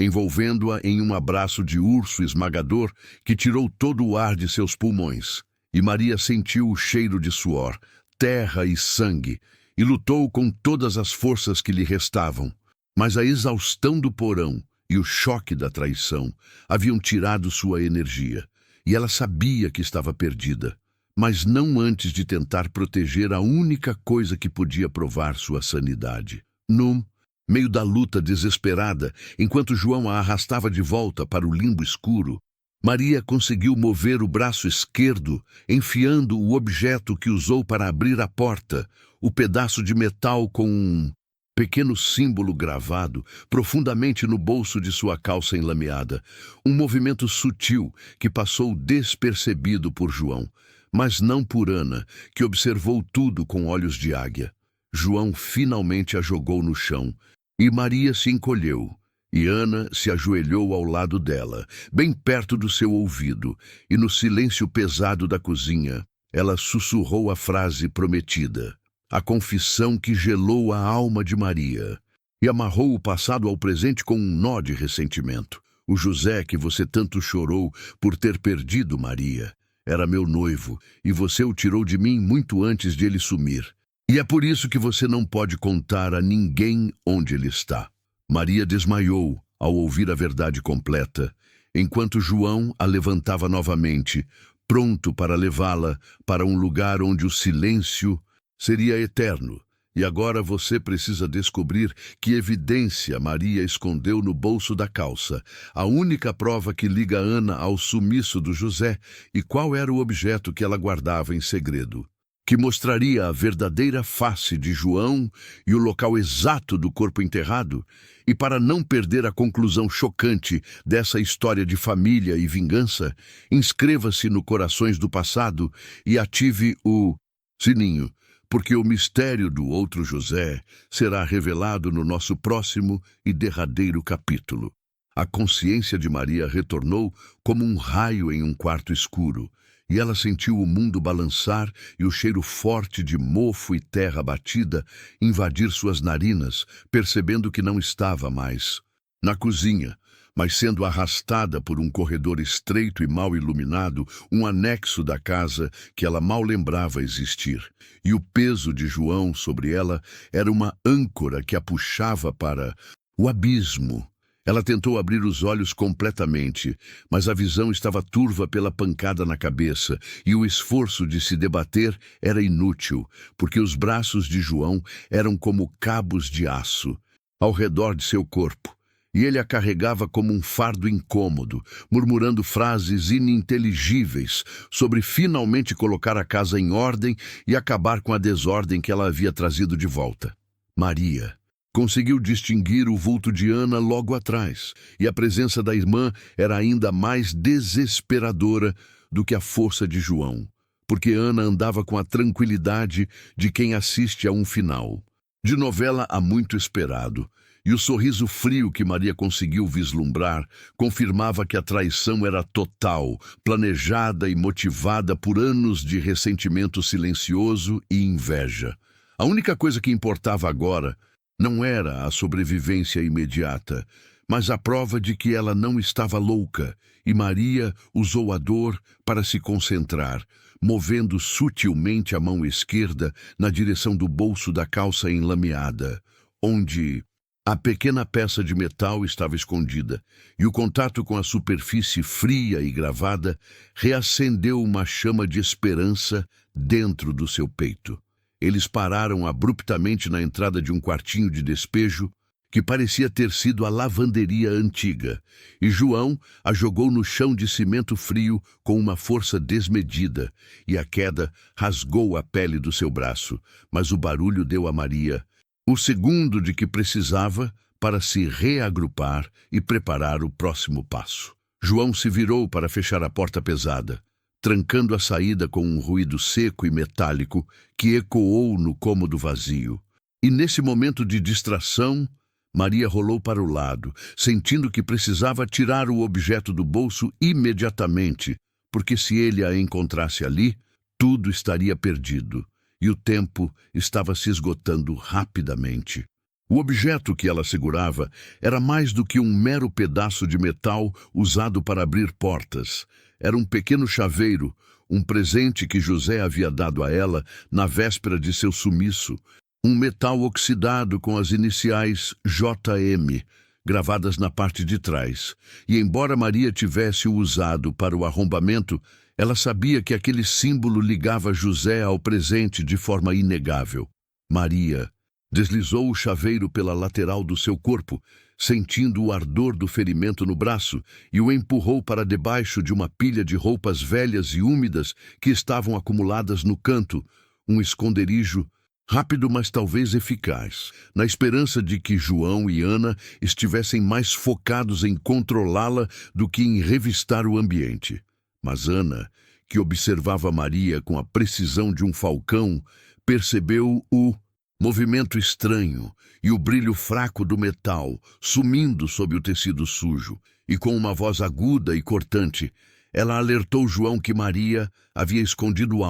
envolvendo-a em um abraço de urso esmagador que tirou todo o ar de seus pulmões. E Maria sentiu o cheiro de suor, terra e sangue, e lutou com todas as forças que lhe restavam. Mas a exaustão do porão e o choque da traição haviam tirado sua energia, e ela sabia que estava perdida, mas não antes de tentar proteger a única coisa que podia provar sua sanidade. No meio da luta desesperada, enquanto João a arrastava de volta para o limbo escuro, Maria conseguiu mover o braço esquerdo, enfiando o objeto que usou para abrir a porta, o pedaço de metal com um pequeno símbolo gravado profundamente no bolso de sua calça enlameada, um movimento sutil que passou despercebido por João, mas não por Ana, que observou tudo com olhos de águia. João finalmente a jogou no chão, e Maria se encolheu, e Ana se ajoelhou ao lado dela, bem perto do seu ouvido, e no silêncio pesado da cozinha, ela sussurrou a frase prometida, a confissão que gelou a alma de Maria, e amarrou o passado ao presente com um nó de ressentimento. O José que você tanto chorou por ter perdido, Maria, era meu noivo, e você o tirou de mim muito antes de ele sumir. E é por isso que você não pode contar a ninguém onde ele está. Maria desmaiou ao ouvir a verdade completa, enquanto João a levantava novamente, pronto para levá-la para um lugar onde o silêncio seria eterno. E agora você precisa descobrir que evidência Maria escondeu no bolso da calça, a única prova que liga Ana ao sumiço do José, e qual era o objeto que ela guardava em segredo, que mostraria a verdadeira face de João e o local exato do corpo enterrado. E para não perder a conclusão chocante dessa história de família e vingança, inscreva-se no Corações do Passado e ative o sininho, porque o mistério do outro José será revelado no nosso próximo e derradeiro capítulo. A consciência de Maria retornou como um raio em um quarto escuro, e ela sentiu o mundo balançar e o cheiro forte de mofo e terra batida invadir suas narinas, percebendo que não estava mais na cozinha, mas sendo arrastada por um corredor estreito e mal iluminado, um anexo da casa que ela mal lembrava existir. E o peso de João sobre ela era uma âncora que a puxava para o abismo. Ela tentou abrir os olhos completamente, mas a visão estava turva pela pancada na cabeça, e o esforço de se debater era inútil, porque os braços de João eram como cabos de aço ao redor de seu corpo, e ele a carregava como um fardo incômodo, murmurando frases ininteligíveis sobre finalmente colocar a casa em ordem e acabar com a desordem que ela havia trazido de volta. Maria conseguiu distinguir o vulto de Ana logo atrás, e a presença da irmã era ainda mais desesperadora do que a força de João, porque Ana andava com a tranquilidade de quem assiste a um final de novela há muito esperado, e o sorriso frio que Maria conseguiu vislumbrar confirmava que a traição era total, planejada e motivada por anos de ressentimento silencioso e inveja. A única coisa que importava agora não era a sobrevivência imediata, mas a prova de que ela não estava louca, e Maria usou a dor para se concentrar, movendo sutilmente a mão esquerda na direção do bolso da calça enlameada, onde A pequena peça de metal estava escondida, e o contato com a superfície fria e gravada reacendeu uma chama de esperança dentro do seu peito. Eles pararam abruptamente na entrada de um quartinho de despejo que parecia ter sido a lavanderia antiga, e João a jogou no chão de cimento frio com uma força desmedida, e a queda rasgou a pele do seu braço, mas o barulho deu a Maria o segundo de que precisava para se reagrupar e preparar o próximo passo. João se virou para fechar a porta pesada, trancando a saída com um ruído seco e metálico que ecoou no cômodo vazio. E nesse momento de distração, Maria rolou para o lado, sentindo que precisava tirar o objeto do bolso imediatamente, porque se ele a encontrasse ali, tudo estaria perdido. E o tempo estava se esgotando rapidamente. O objeto que ela segurava era mais do que um mero pedaço de metal usado para abrir portas. Era um pequeno chaveiro, um presente que José havia dado a ela na véspera de seu sumiço. Um metal oxidado com as iniciais JM, gravadas na parte de trás. E embora Maria tivesse o usado para o arrombamento, ela sabia que aquele símbolo ligava José ao presente de forma inegável. Maria deslizou o chaveiro pela lateral do seu corpo, sentindo o ardor do ferimento no braço, e o empurrou para debaixo de uma pilha de roupas velhas e úmidas que estavam acumuladas no canto, um esconderijo rápido, mas talvez eficaz, na esperança de que João e Ana estivessem mais focados em controlá-la do que em revistar o ambiente. Mas Ana, que observava Maria com a precisão de um falcão, percebeu o movimento estranho e o brilho fraco do metal sumindo sob o tecido sujo, e com uma voz aguda e cortante, ela alertou João que Maria havia escondido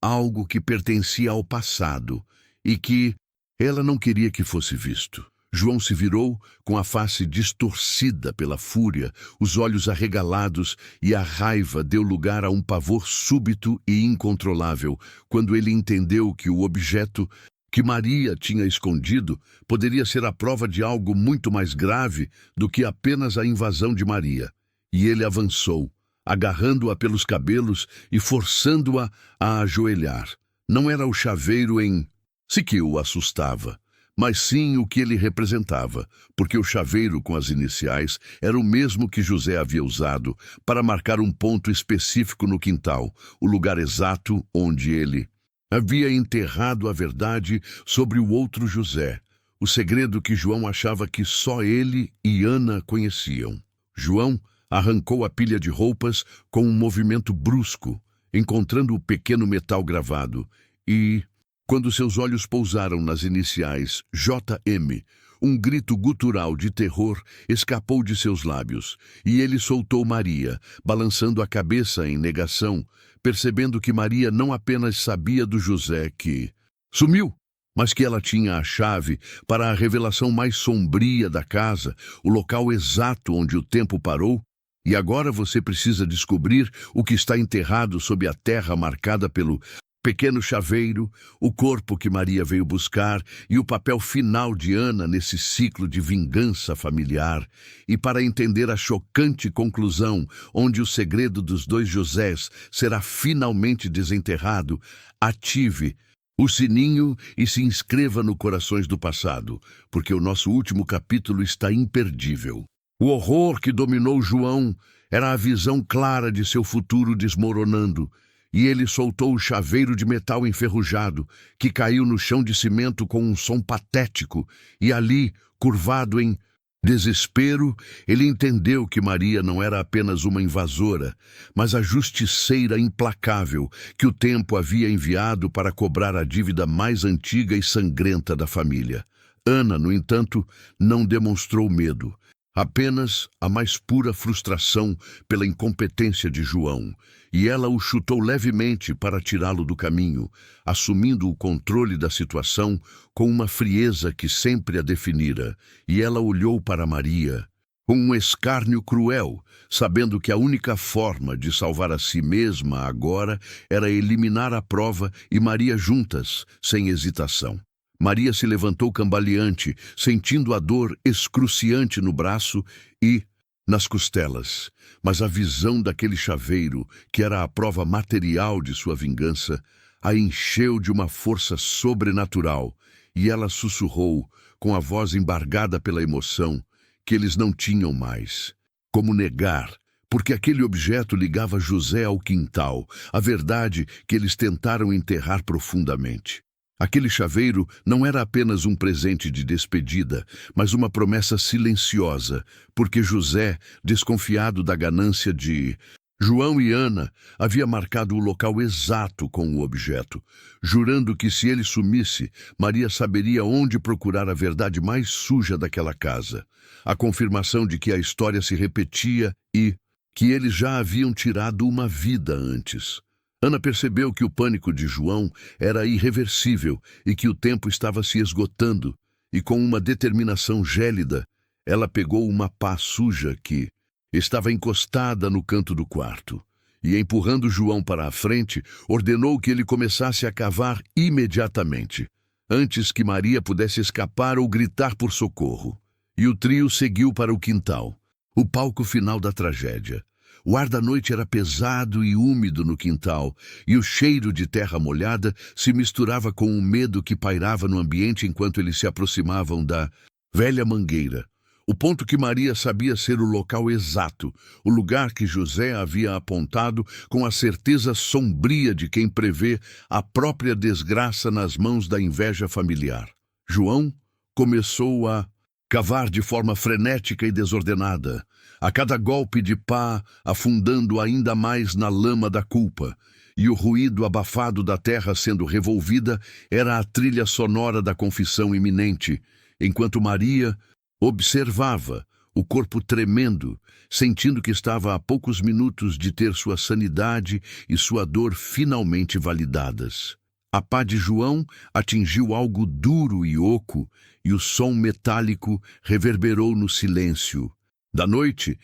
algo que pertencia ao passado e que ela não queria que fosse visto. João se virou com a face distorcida pela fúria, os olhos arregalados, e a raiva deu lugar a um pavor súbito e incontrolável quando ele entendeu que o objeto que Maria tinha escondido poderia ser a prova de algo muito mais grave do que apenas a invasão de Maria. E ele avançou, agarrando-a pelos cabelos e forçando-a a ajoelhar. Não era o chaveiro em si que o assustava, mas sim o que ele representava, porque o chaveiro com as iniciais era o mesmo que José havia usado para marcar um ponto específico no quintal, o lugar exato onde ele havia enterrado a verdade sobre o outro José, o segredo que João achava que só ele e Ana conheciam. João arrancou a pilha de roupas com um movimento brusco, encontrando o pequeno metal gravado, e quando seus olhos pousaram nas iniciais JM, um grito gutural de terror escapou de seus lábios, e ele soltou Maria, balançando a cabeça em negação, percebendo que Maria não apenas sabia do José que sumiu, mas que ela tinha a chave para a revelação mais sombria da casa, o local exato onde o tempo parou. E agora você precisa descobrir o que está enterrado sob a terra marcada pelo pequeno chaveiro, o corpo que Maria veio buscar e o papel final de Ana nesse ciclo de vingança familiar. E para entender a chocante conclusão, onde o segredo dos dois Josés será finalmente desenterrado, ative o sininho e se inscreva no Corações do Passado, porque o nosso último capítulo está imperdível. O horror que dominou João era a visão clara de seu futuro desmoronando, e ele soltou o chaveiro de metal enferrujado, que caiu no chão de cimento com um som patético, e ali, curvado em desespero, ele entendeu que Maria não era apenas uma invasora, mas a justiceira implacável que o tempo havia enviado para cobrar a dívida mais antiga e sangrenta da família. Ana, no entanto, não demonstrou medo. Apenas a mais pura frustração pela incompetência de João, e ela o chutou levemente para tirá-lo do caminho, assumindo o controle da situação com uma frieza que sempre a definira, e ela olhou para Maria com um escárnio cruel, sabendo que a única forma de salvar a si mesma agora era eliminar a prova e Maria juntas, sem hesitação. Maria se levantou cambaleante, sentindo a dor excruciante no braço e nas costelas. Mas a visão daquele chaveiro, que era a prova material de sua vingança, a encheu de uma força sobrenatural, e ela sussurrou, com a voz embargada pela emoção, que eles não tinham mais. Como negar? Porque aquele objeto ligava José ao quintal, a verdade que eles tentaram enterrar profundamente. Aquele chaveiro não era apenas um presente de despedida, mas uma promessa silenciosa, porque José, desconfiado da ganância de João e Ana, havia marcado o local exato com o objeto, jurando que se ele sumisse, Maria saberia onde procurar a verdade mais suja daquela casa. A confirmação de que a história se repetia e que eles já haviam tirado uma vida antes. Ana percebeu que o pânico de João era irreversível e que o tempo estava se esgotando, e com uma determinação gélida, ela pegou uma pá suja que estava encostada no canto do quarto, e empurrando João para a frente, ordenou que ele começasse a cavar imediatamente, antes que Maria pudesse escapar ou gritar por socorro. E o trio seguiu para o quintal, o palco final da tragédia. O ar da noite era pesado e úmido no quintal, e o cheiro de terra molhada se misturava com o medo que pairava no ambiente enquanto eles se aproximavam da velha mangueira. O ponto que Maria sabia ser o local exato, o lugar que José havia apontado com a certeza sombria de quem prevê a própria desgraça nas mãos da inveja familiar. João começou a cavar de forma frenética e desordenada, a cada golpe de pá afundando ainda mais na lama da culpa, e o ruído abafado da terra sendo revolvida era a trilha sonora da confissão iminente, enquanto Maria observava, o corpo tremendo, sentindo que estava a poucos minutos de ter sua sanidade e sua dor finalmente validadas. A pá de João atingiu algo duro e oco, e o som metálico reverberou no silêncio. Da noite,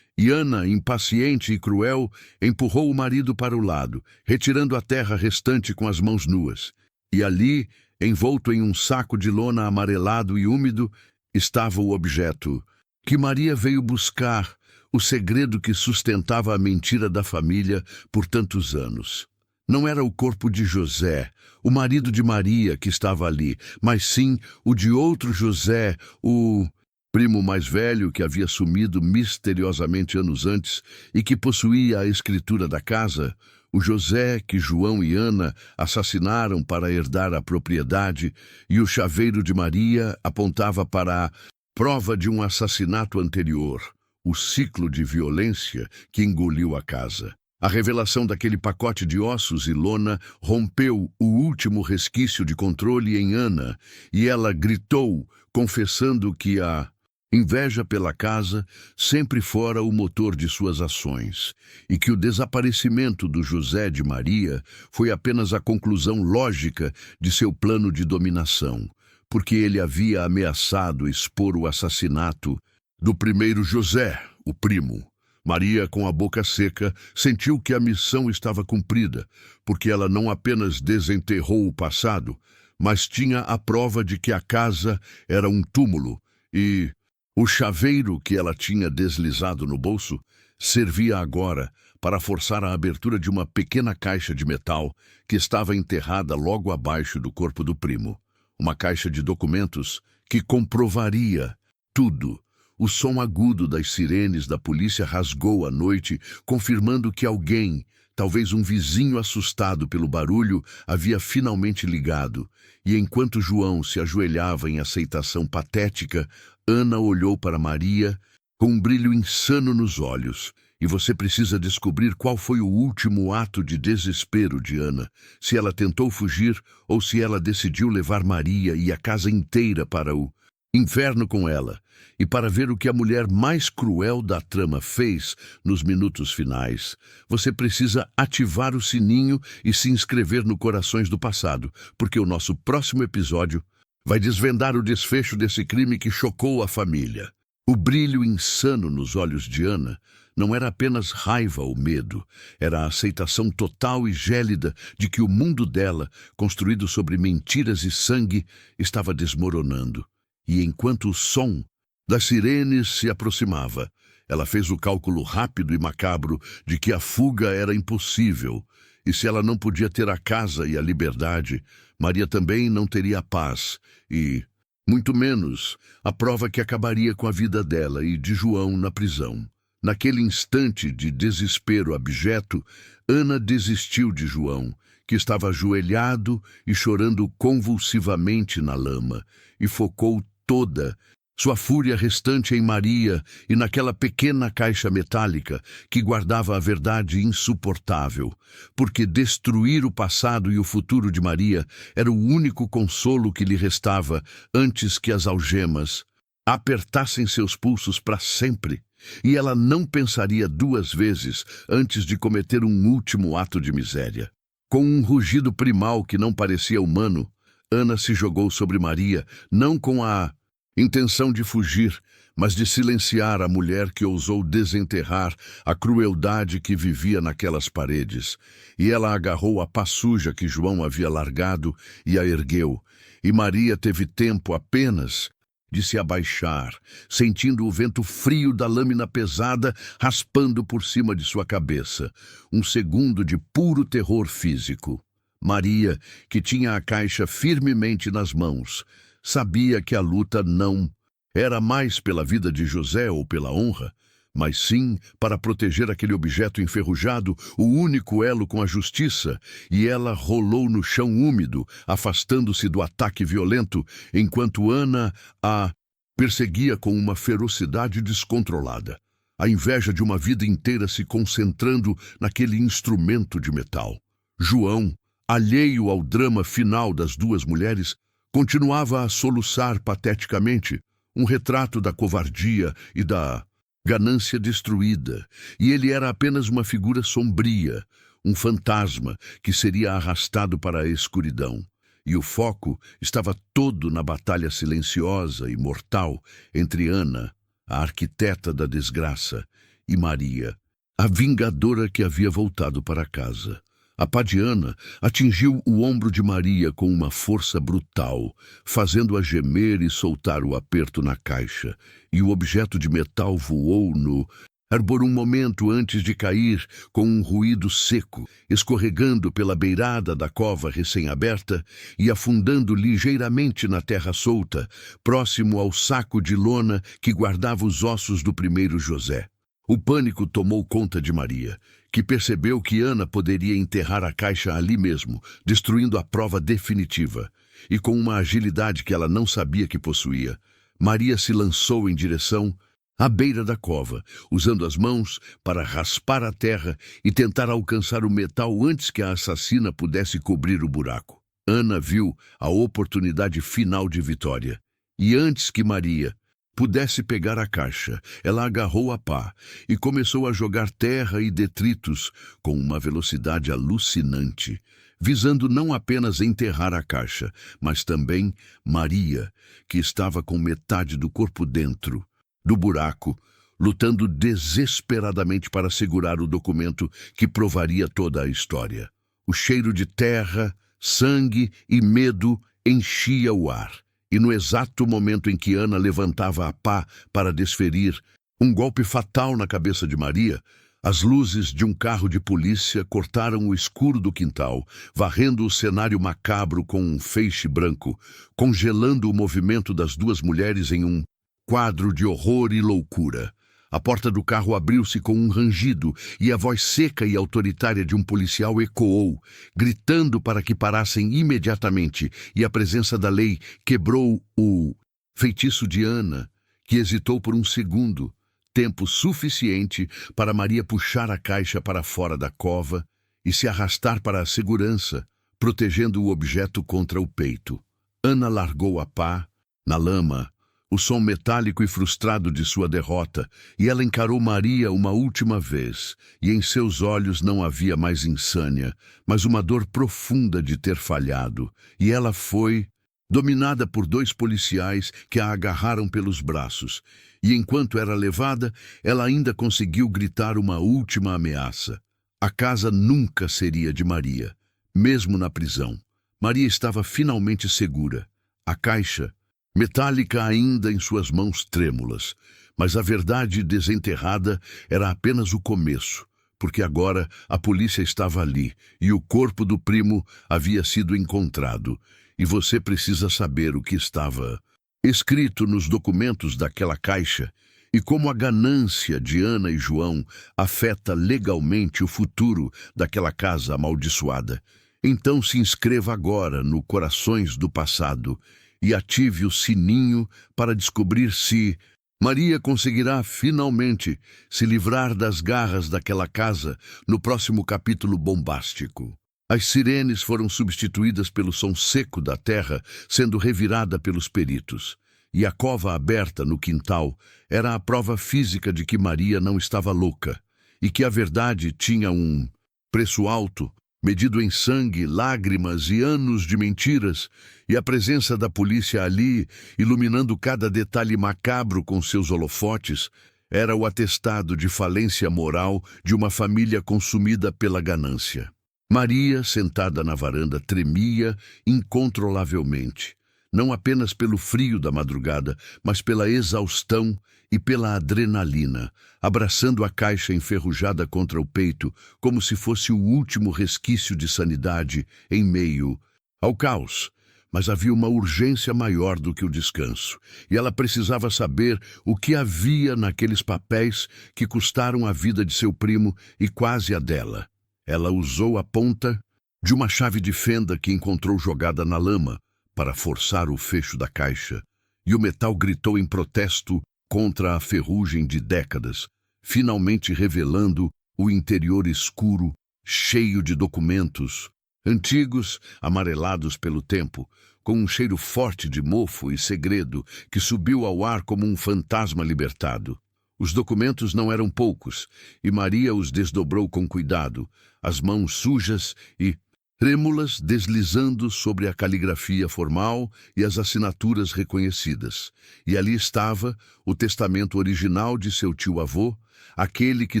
Ana, impaciente e cruel, empurrou o marido para o lado, retirando a terra restante com as mãos nuas. E ali, envolto em um saco de lona amarelado e úmido, estava o objeto que Maria veio buscar, o segredo que sustentava a mentira da família por tantos anos. Não era o corpo de José, o marido de Maria, que estava ali, mas sim o de outro José, o primo mais velho que havia sumido misteriosamente anos antes e que possuía a escritura da casa, o José que João e Ana assassinaram para herdar a propriedade, e o chaveiro de Maria apontava para a prova de um assassinato anterior, o ciclo de violência que engoliu a casa. A revelação daquele pacote de ossos e lona rompeu o último resquício de controle em Ana, e ela gritou, confessando que a inveja pela casa sempre fora o motor de suas ações, e que o desaparecimento do José de Maria foi apenas a conclusão lógica de seu plano de dominação, porque ele havia ameaçado expor o assassinato do primeiro José, o primo. Maria, com a boca seca, sentiu que a missão estava cumprida, porque ela não apenas desenterrou o passado, mas tinha a prova de que a casa era um túmulo e o chaveiro que ela tinha deslizado no bolso servia agora para forçar a abertura de uma pequena caixa de metal que estava enterrada logo abaixo do corpo do primo. Uma caixa de documentos que comprovaria tudo. O som agudo das sirenes da polícia rasgou a noite, confirmando que alguém, talvez um vizinho assustado pelo barulho, havia finalmente ligado. E enquanto João se ajoelhava em aceitação patética, Ana olhou para Maria com um brilho insano nos olhos. E você precisa descobrir qual foi o último ato de desespero de Ana, se ela tentou fugir ou se ela decidiu levar Maria e a casa inteira para o inferno com ela, e para ver o que a mulher mais cruel da trama fez nos minutos finais, você precisa ativar o sininho e se inscrever no Corações do Passado, porque o nosso próximo episódio vai desvendar o desfecho desse crime que chocou a família. O brilho insano nos olhos de Ana não era apenas raiva ou medo, era a aceitação total e gélida de que o mundo dela, construído sobre mentiras e sangue, estava desmoronando. E enquanto o som das sirenes se aproximava, ela fez o cálculo rápido e macabro de que a fuga era impossível, e se ela não podia ter a casa e a liberdade, Maria também não teria a paz e, muito menos, a prova que acabaria com a vida dela e de João na prisão. Naquele instante de desespero abjeto, Ana desistiu de João, que estava ajoelhado e chorando convulsivamente na lama, e focou toda sua fúria restante em Maria e naquela pequena caixa metálica que guardava a verdade insuportável, porque destruir o passado e o futuro de Maria era o único consolo que lhe restava antes que as algemas apertassem seus pulsos para sempre, e ela não pensaria duas vezes antes de cometer um último ato de miséria. Com um rugido primal que não parecia humano, Ana se jogou sobre Maria, não com a intenção de fugir, mas de silenciar a mulher que ousou desenterrar a crueldade que vivia naquelas paredes. E ela agarrou a pá suja que João havia largado e a ergueu. E Maria teve tempo apenas de se abaixar, sentindo o vento frio da lâmina pesada raspando por cima de sua cabeça. Um segundo de puro terror físico. Maria, que tinha a caixa firmemente nas mãos, sabia que a luta não era mais pela vida de José ou pela honra, mas sim para proteger aquele objeto enferrujado, o único elo com a justiça, e ela rolou no chão úmido, afastando-se do ataque violento, enquanto Ana a perseguia com uma ferocidade descontrolada, a inveja de uma vida inteira se concentrando naquele instrumento de metal. João, alheio ao drama final das duas mulheres, continuava a soluçar pateticamente, um retrato da covardia e da ganância destruída, e ele era apenas uma figura sombria, um fantasma que seria arrastado para a escuridão. E o foco estava todo na batalha silenciosa e mortal entre Ana, a arquiteta da desgraça, e Maria, a vingadora que havia voltado para casa. A pá de Ana atingiu o ombro de Maria com uma força brutal, fazendo-a gemer e soltar o aperto na caixa, e o objeto de metal voou no ar por um momento antes de cair com um ruído seco, escorregando pela beirada da cova recém-aberta e afundando ligeiramente na terra solta, próximo ao saco de lona que guardava os ossos do primeiro José. O pânico tomou conta de Maria, que percebeu que Ana poderia enterrar a caixa ali mesmo, destruindo a prova definitiva. E com uma agilidade que ela não sabia que possuía, Maria se lançou em direção à beira da cova, usando as mãos para raspar a terra e tentar alcançar o metal antes que a assassina pudesse cobrir o buraco. Ana viu a oportunidade final de vitória, e antes que Maria pudesse pegar a caixa, ela agarrou a pá e começou a jogar terra e detritos com uma velocidade alucinante, visando não apenas enterrar a caixa, mas também Maria, que estava com metade do corpo dentro do buraco, lutando desesperadamente para segurar o documento que provaria toda a história. O cheiro de terra, sangue e medo enchia o ar. E no exato momento em que Ana levantava a pá para desferir um golpe fatal na cabeça de Maria, as luzes de um carro de polícia cortaram o escuro do quintal, varrendo o cenário macabro com um feixe branco, congelando o movimento das duas mulheres em um quadro de horror e loucura. A porta do carro abriu-se com um rangido e a voz seca e autoritária de um policial ecoou, gritando para que parassem imediatamente, e a presença da lei quebrou o feitiço de Ana, que hesitou por um segundo, tempo suficiente para Maria puxar a caixa para fora da cova e se arrastar para a segurança, protegendo o objeto contra o peito. Ana largou a pá na lama, o som metálico e frustrado de sua derrota, e ela encarou Maria uma última vez, e em seus olhos não havia mais insânia, mas uma dor profunda de ter falhado, e ela foi dominada por dois policiais que a agarraram pelos braços. E enquanto era levada, ela ainda conseguiu gritar uma última ameaça. A casa nunca seria de Maria, mesmo na prisão. Maria estava finalmente segura. A caixa, metálica ainda em suas mãos trêmulas. Mas a verdade desenterrada era apenas o começo, porque agora a polícia estava ali e o corpo do primo havia sido encontrado. E você precisa saber o que estava escrito nos documentos daquela caixa e como a ganância de Ana e João afeta legalmente o futuro daquela casa amaldiçoada. Então se inscreva agora no Corações do Passado e ative o sininho para descobrir se Maria conseguirá finalmente se livrar das garras daquela casa no próximo capítulo bombástico. As sirenes foram substituídas pelo som seco da terra sendo revirada pelos peritos. E a cova aberta no quintal era a prova física de que Maria não estava louca e que a verdade tinha um preço alto, medido em sangue, lágrimas e anos de mentiras, e a presença da polícia ali, iluminando cada detalhe macabro com seus holofotes, era o atestado de falência moral de uma família consumida pela ganância. Maria, sentada na varanda, tremia incontrolavelmente, não apenas pelo frio da madrugada, mas pela exaustão e pela adrenalina, abraçando a caixa enferrujada contra o peito, como se fosse o último resquício de sanidade em meio ao caos. Mas havia uma urgência maior do que o descanso, e ela precisava saber o que havia naqueles papéis que custaram a vida de seu primo e quase a dela. Ela usou a ponta de uma chave de fenda que encontrou jogada na lama para forçar o fecho da caixa, e o metal gritou em protesto contra a ferrugem de décadas, finalmente revelando o interior escuro, cheio de documentos antigos, amarelados pelo tempo, com um cheiro forte de mofo e segredo que subiu ao ar como um fantasma libertado. Os documentos não eram poucos, e Maria os desdobrou com cuidado, as mãos sujas e trêmulas deslizando sobre a caligrafia formal e as assinaturas reconhecidas. E ali estava o testamento original de seu tio-avô, aquele que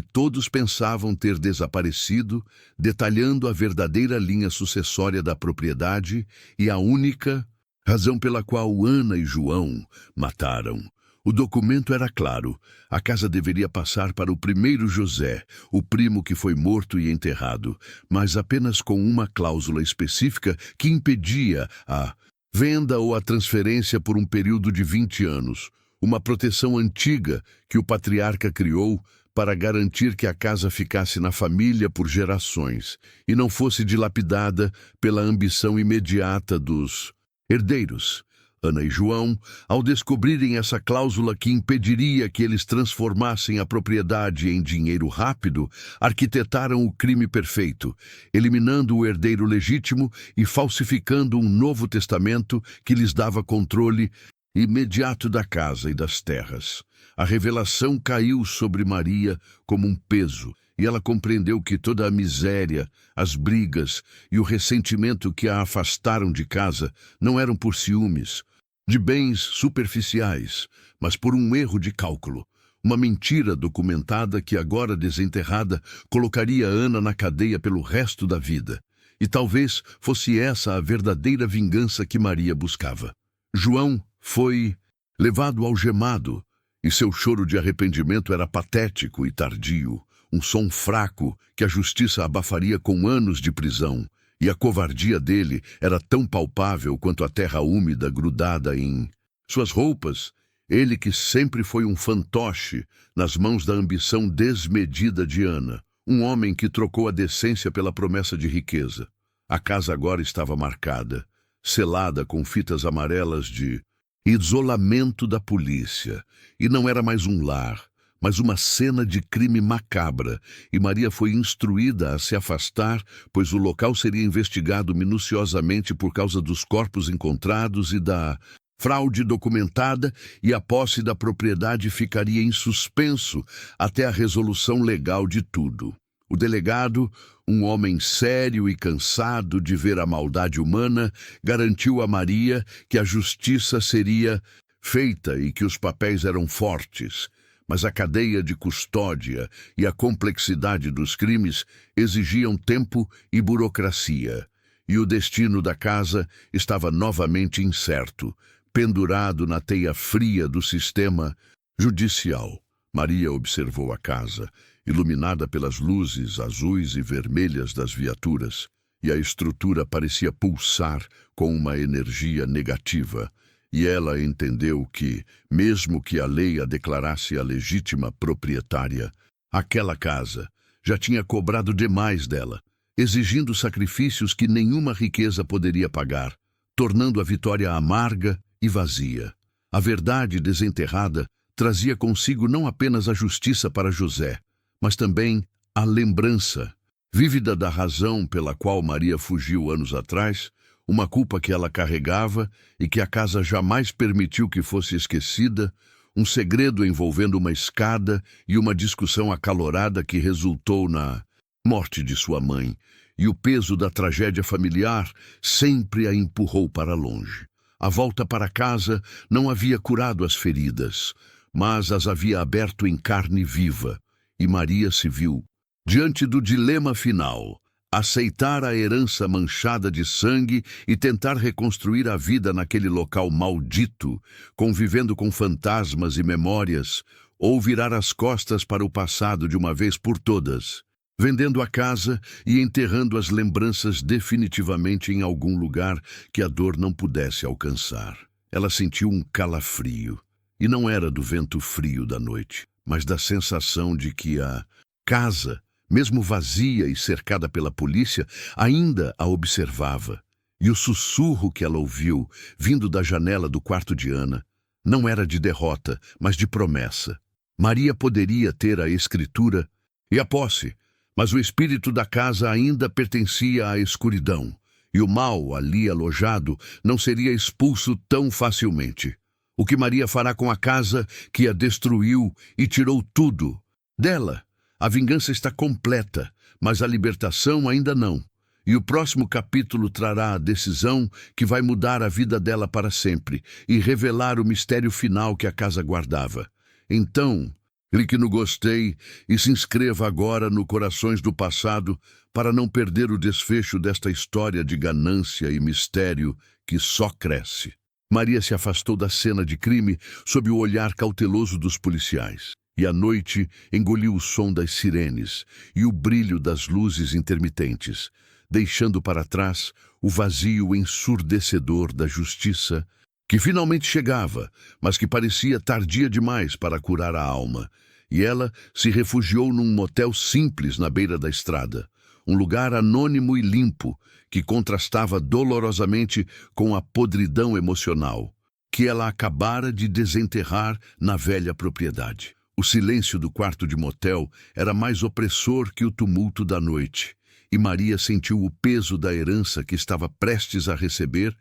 todos pensavam ter desaparecido, detalhando a verdadeira linha sucessória da propriedade e a única razão pela qual Ana e João mataram. O documento era claro. A casa deveria passar para o primeiro José, o primo que foi morto e enterrado, mas apenas com uma cláusula específica que impedia a venda ou a transferência por um período de 20 anos. Uma proteção antiga que o patriarca criou para garantir que a casa ficasse na família por gerações e não fosse dilapidada pela ambição imediata dos herdeiros. Ana e João, ao descobrirem essa cláusula que impediria que eles transformassem a propriedade em dinheiro rápido, arquitetaram o crime perfeito, eliminando o herdeiro legítimo e falsificando um novo testamento que lhes dava controle imediato da casa e das terras. A revelação caiu sobre Maria como um peso, e ela compreendeu que toda a miséria, as brigas e o ressentimento que a afastaram de casa não eram por ciúmes, de bens superficiais, mas por um erro de cálculo. Uma mentira documentada que, agora desenterrada, colocaria Ana na cadeia pelo resto da vida. E talvez fosse essa a verdadeira vingança que Maria buscava. João foi levado algemado, e seu choro de arrependimento era patético e tardio. Um som fraco que a justiça abafaria com anos de prisão, e a covardia dele era tão palpável quanto a terra úmida grudada em suas roupas. Ele que sempre foi um fantoche nas mãos da ambição desmedida de Ana, um homem que trocou a decência pela promessa de riqueza. A casa agora estava marcada, selada com fitas amarelas de isolamento da polícia, e não era mais um lar, mas uma cena de crime macabra, e Maria foi instruída a se afastar, pois o local seria investigado minuciosamente por causa dos corpos encontrados e da fraude documentada, e a posse da propriedade ficaria em suspenso até a resolução legal de tudo. O delegado, um homem sério e cansado de ver a maldade humana, garantiu a Maria que a justiça seria feita e que os papéis eram fortes, mas a cadeia de custódia e a complexidade dos crimes exigiam tempo e burocracia, e o destino da casa estava novamente incerto, pendurado na teia fria do sistema judicial. Maria observou a casa, iluminada pelas luzes azuis e vermelhas das viaturas, e a estrutura parecia pulsar com uma energia negativa. E ela entendeu que, mesmo que a lei a declarasse a legítima proprietária, aquela casa já tinha cobrado demais dela, exigindo sacrifícios que nenhuma riqueza poderia pagar, tornando a vitória amarga e vazia. A verdade desenterrada trazia consigo não apenas a justiça para José, mas também a lembrança, vívida da razão pela qual Maria fugiu anos atrás, uma culpa que ela carregava e que a casa jamais permitiu que fosse esquecida, um segredo envolvendo uma escada e uma discussão acalorada que resultou na morte de sua mãe, e o peso da tragédia familiar sempre a empurrou para longe. A volta para casa não havia curado as feridas, mas as havia aberto em carne viva, e Maria se viu diante do dilema final: aceitar a herança manchada de sangue e tentar reconstruir a vida naquele local maldito, convivendo com fantasmas e memórias, ou virar as costas para o passado de uma vez por todas, vendendo a casa e enterrando as lembranças definitivamente em algum lugar que a dor não pudesse alcançar. Ela sentiu um calafrio, e não era do vento frio da noite, mas da sensação de que a casa, mesmo vazia e cercada pela polícia, ainda a observava. E o sussurro que ela ouviu, vindo da janela do quarto de Ana, não era de derrota, mas de promessa. Maria poderia ter a escritura e a posse, mas o espírito da casa ainda pertencia à escuridão, e o mal ali alojado não seria expulso tão facilmente. O que Maria fará com a casa que a destruiu e tirou tudo dela? A vingança está completa, mas a libertação ainda não. E o próximo capítulo trará a decisão que vai mudar a vida dela para sempre e revelar o mistério final que a casa guardava. Então, clique no gostei e se inscreva agora no Corações do Passado para não perder o desfecho desta história de ganância e mistério que só cresce. Maria se afastou da cena de crime sob o olhar cauteloso dos policiais. E a noite engoliu o som das sirenes e o brilho das luzes intermitentes, deixando para trás o vazio ensurdecedor da justiça, que finalmente chegava, mas que parecia tardia demais para curar a alma. E ela se refugiou num motel simples na beira da estrada, um lugar anônimo e limpo, que contrastava dolorosamente com a podridão emocional que ela acabara de desenterrar na velha propriedade. O silêncio do quarto de motel era mais opressor que o tumulto da noite, e Maria sentiu o peso da herança que estava prestes a receber,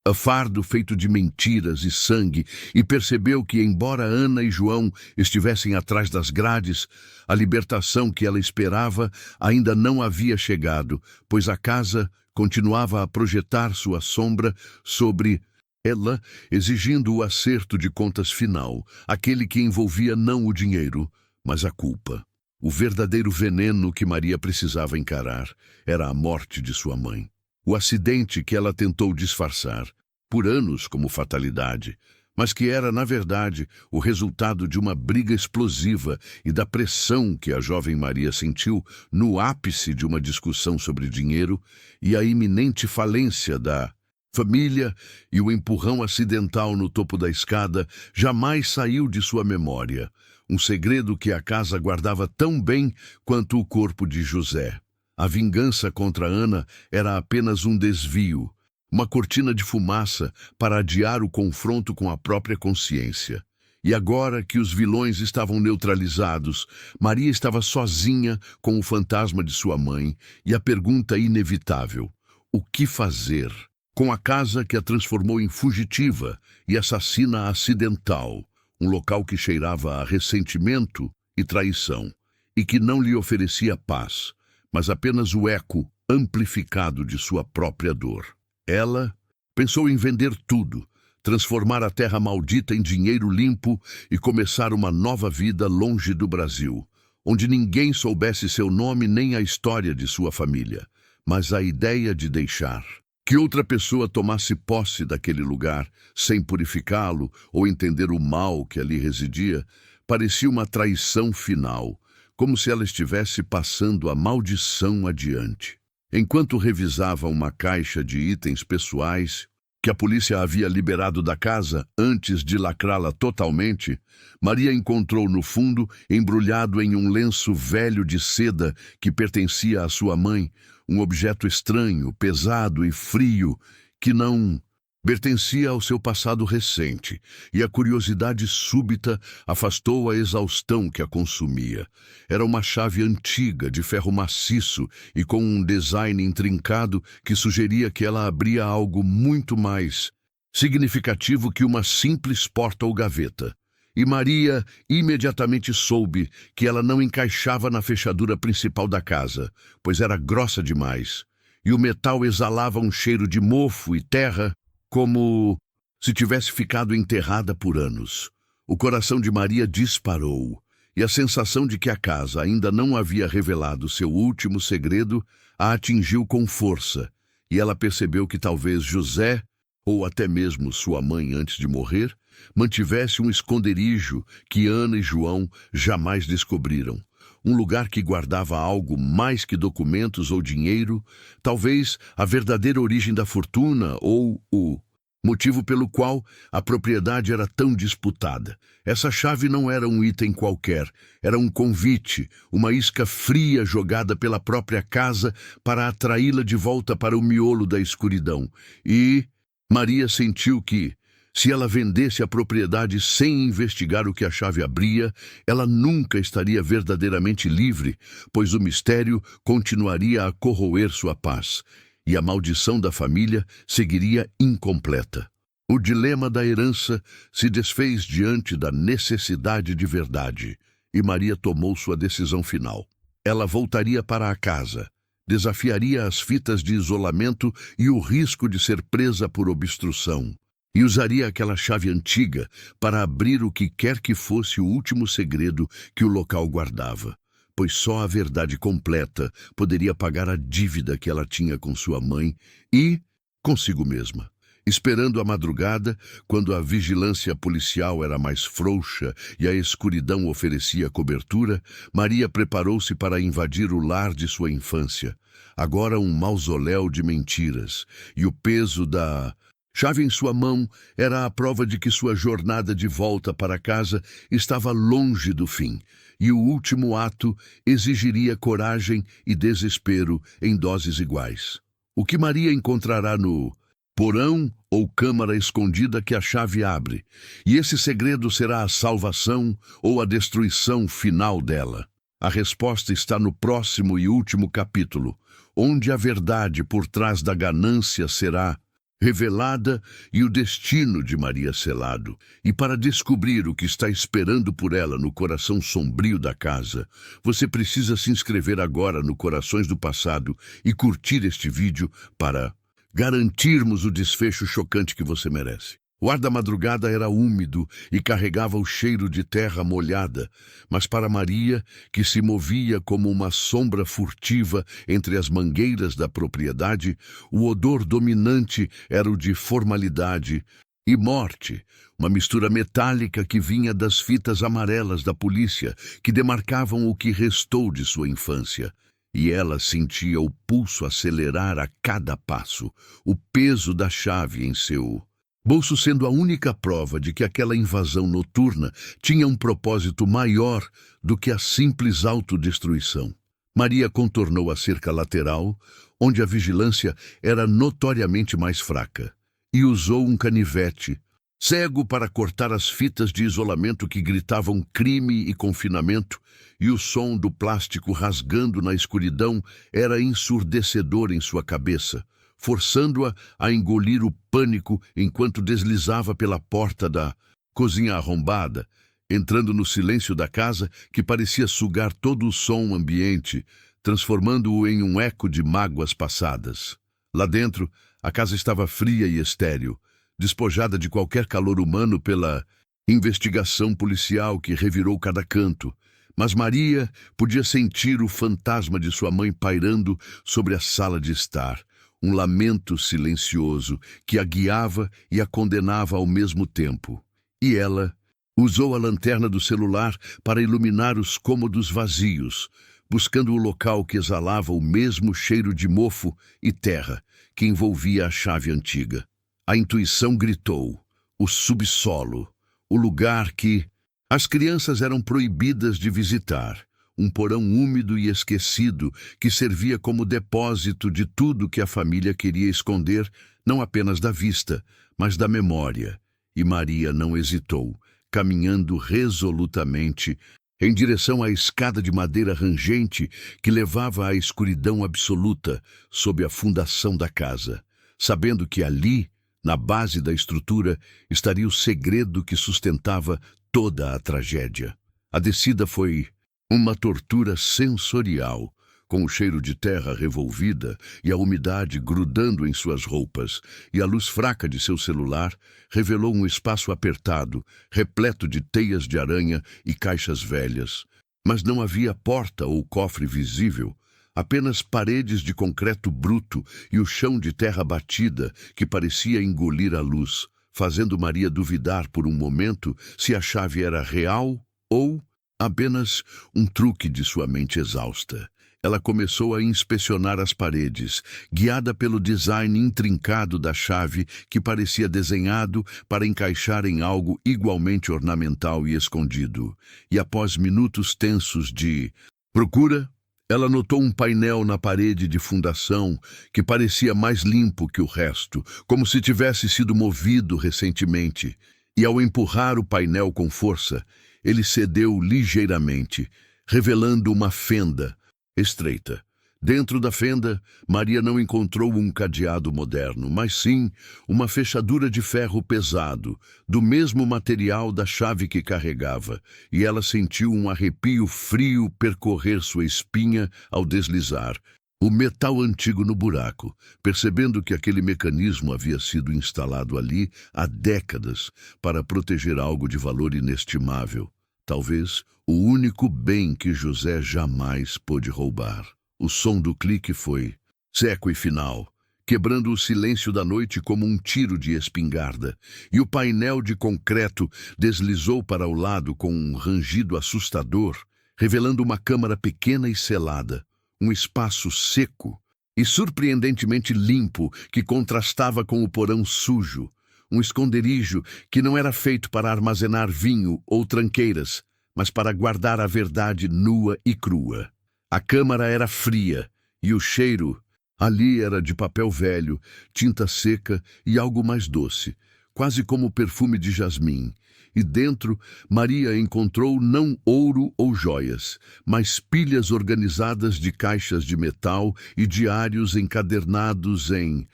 a fardo feito de mentiras e sangue, e percebeu que, embora Ana e João estivessem atrás das grades, a libertação que ela esperava ainda não havia chegado, pois a casa continuava a projetar sua sombra sobre ela, exigindo o acerto de contas final, aquele que envolvia não o dinheiro, mas a culpa. O verdadeiro veneno que Maria precisava encarar era a morte de sua mãe. O acidente que ela tentou disfarçar, por anos como fatalidade, mas que era, na verdade, o resultado de uma briga explosiva e da pressão que a jovem Maria sentiu no ápice de uma discussão sobre dinheiro e a iminente falência da família, e o empurrão acidental no topo da escada jamais saiu de sua memória, um segredo que a casa guardava tão bem quanto o corpo de José. A vingança contra Ana era apenas um desvio, uma cortina de fumaça para adiar o confronto com a própria consciência. E agora que os vilões estavam neutralizados, Maria estava sozinha com o fantasma de sua mãe e a pergunta inevitável: o que fazer? Com a casa que a transformou em fugitiva e assassina acidental, um local que cheirava a ressentimento e traição, e que não lhe oferecia paz, mas apenas o eco amplificado de sua própria dor. Ela pensou em vender tudo, transformar a terra maldita em dinheiro limpo e começar uma nova vida longe do Brasil, onde ninguém soubesse seu nome nem a história de sua família. Mas a ideia de deixar que outra pessoa tomasse posse daquele lugar, sem purificá-lo ou entender o mal que ali residia, parecia uma traição final, como se ela estivesse passando a maldição adiante. Enquanto revisava uma caixa de itens pessoais que a polícia havia liberado da casa antes de lacrá-la totalmente, Maria encontrou no fundo, embrulhado em um lenço velho de seda que pertencia à sua mãe, um objeto estranho, pesado e frio que não pertencia ao seu passado recente, e a curiosidade súbita afastou a exaustão que a consumia. Era uma chave antiga, de ferro maciço e com um design intrincado que sugeria que ela abria algo muito mais significativo que uma simples porta ou gaveta. E Maria imediatamente soube que ela não encaixava na fechadura principal da casa, pois era grossa demais, e o metal exalava um cheiro de mofo e terra, como se tivesse ficado enterrada por anos. O coração de Maria disparou, e a sensação de que a casa ainda não havia revelado seu último segredo a atingiu com força, e ela percebeu que talvez José, ou até mesmo sua mãe antes de morrer, mantivesse um esconderijo que Ana e João jamais descobriram. Um lugar que guardava algo mais que documentos ou dinheiro, talvez a verdadeira origem da fortuna ou o motivo pelo qual a propriedade era tão disputada. Essa chave não era um item qualquer, era um convite, uma isca fria jogada pela própria casa para atraí-la de volta para o miolo da escuridão. E Maria sentiu que, se ela vendesse a propriedade sem investigar o que a chave abria, ela nunca estaria verdadeiramente livre, pois o mistério continuaria a corroer sua paz, e a maldição da família seguiria incompleta. O dilema da herança se desfez diante da necessidade de verdade, e Maria tomou sua decisão final. Ela voltaria para a casa, desafiaria as fitas de isolamento e o risco de ser presa por obstrução, e usaria aquela chave antiga para abrir o que quer que fosse o último segredo que o local guardava, pois só a verdade completa poderia pagar a dívida que ela tinha com sua mãe e consigo mesma. Esperando a madrugada, quando a vigilância policial era mais frouxa e a escuridão oferecia cobertura, Maria preparou-se para invadir o lar de sua infância, agora um mausoléu de mentiras, e o peso da chave em sua mão era a prova de que sua jornada de volta para casa estava longe do fim, e o último ato exigiria coragem e desespero em doses iguais. O que Maria encontrará no porão ou câmara escondida que a chave abre, e esse segredo será a salvação ou a destruição final dela? A resposta está no próximo e último capítulo, onde a verdade por trás da ganância será revelada e o destino de Maria selado. E para descobrir o que está esperando por ela no coração sombrio da casa, você precisa se inscrever agora no Corações do Passado e curtir este vídeo para garantirmos o desfecho chocante que você merece. O ar da madrugada era úmido e carregava o cheiro de terra molhada, mas para Maria, que se movia como uma sombra furtiva entre as mangueiras da propriedade, o odor dominante era o de formalidade e morte, uma mistura metálica que vinha das fitas amarelas da polícia que demarcavam o que restou de sua infância. E ela sentia o pulso acelerar a cada passo, o peso da chave em seu bolso sendo a única prova de que aquela invasão noturna tinha um propósito maior do que a simples autodestruição. Maria contornou a cerca lateral, onde a vigilância era notoriamente mais fraca, e usou um canivete, cego para cortar as fitas de isolamento que gritavam crime e confinamento, e o som do plástico rasgando na escuridão era ensurdecedor em sua cabeça, forçando-a a engolir o pânico enquanto deslizava pela porta da cozinha arrombada, entrando no silêncio da casa que parecia sugar todo o som ambiente, transformando-o em um eco de mágoas passadas. Lá dentro, a casa estava fria e estéril, despojada de qualquer calor humano pela investigação policial que revirou cada canto. Mas Maria podia sentir o fantasma de sua mãe pairando sobre a sala de estar, um lamento silencioso que a guiava e a condenava ao mesmo tempo. E ela usou a lanterna do celular para iluminar os cômodos vazios, buscando o local que exalava o mesmo cheiro de mofo e terra que envolvia a chave antiga. A intuição gritou: o subsolo, o lugar que as crianças eram proibidas de visitar, um porão úmido e esquecido que servia como depósito de tudo que a família queria esconder, não apenas da vista, mas da memória. E Maria não hesitou, caminhando resolutamente em direção à escada de madeira rangente que levava à escuridão absoluta sob a fundação da casa, sabendo que ali, na base da estrutura, estaria o segredo que sustentava toda a tragédia. A descida foi uma tortura sensorial, com o cheiro de terra revolvida e a umidade grudando em suas roupas, e a luz fraca de seu celular revelou um espaço apertado, repleto de teias de aranha e caixas velhas. Mas não havia porta ou cofre visível, apenas paredes de concreto bruto e o chão de terra batida que parecia engolir a luz, fazendo Maria duvidar por um momento se a chave era real ou apenas um truque de sua mente exausta. Ela começou a inspecionar as paredes, guiada pelo design intrincado da chave que parecia desenhado para encaixar em algo igualmente ornamental e escondido. E após minutos tensos de procura, ela notou um painel na parede de fundação que parecia mais limpo que o resto, como se tivesse sido movido recentemente. E ao empurrar o painel com força, ele cedeu ligeiramente, revelando uma fenda estreita. Dentro da fenda, Maria não encontrou um cadeado moderno, mas sim uma fechadura de ferro pesado, do mesmo material da chave que carregava, e ela sentiu um arrepio frio percorrer sua espinha ao deslizar o metal antigo no buraco, percebendo que aquele mecanismo havia sido instalado ali há décadas para proteger algo de valor inestimável. Talvez o único bem que José jamais pôde roubar. O som do clique foi seco e final, quebrando o silêncio da noite como um tiro de espingarda, e o painel de concreto deslizou para o lado com um rangido assustador, revelando uma câmara pequena e selada, um espaço seco e surpreendentemente limpo que contrastava com o porão sujo, um esconderijo que não era feito para armazenar vinho ou tranqueiras, mas para guardar a verdade nua e crua. A câmara era fria, e o cheiro ali era de papel velho, tinta seca e algo mais doce, quase como o perfume de jasmim. E dentro, Maria encontrou não ouro ou joias, mas pilhas organizadas de caixas de metal e diários encadernados em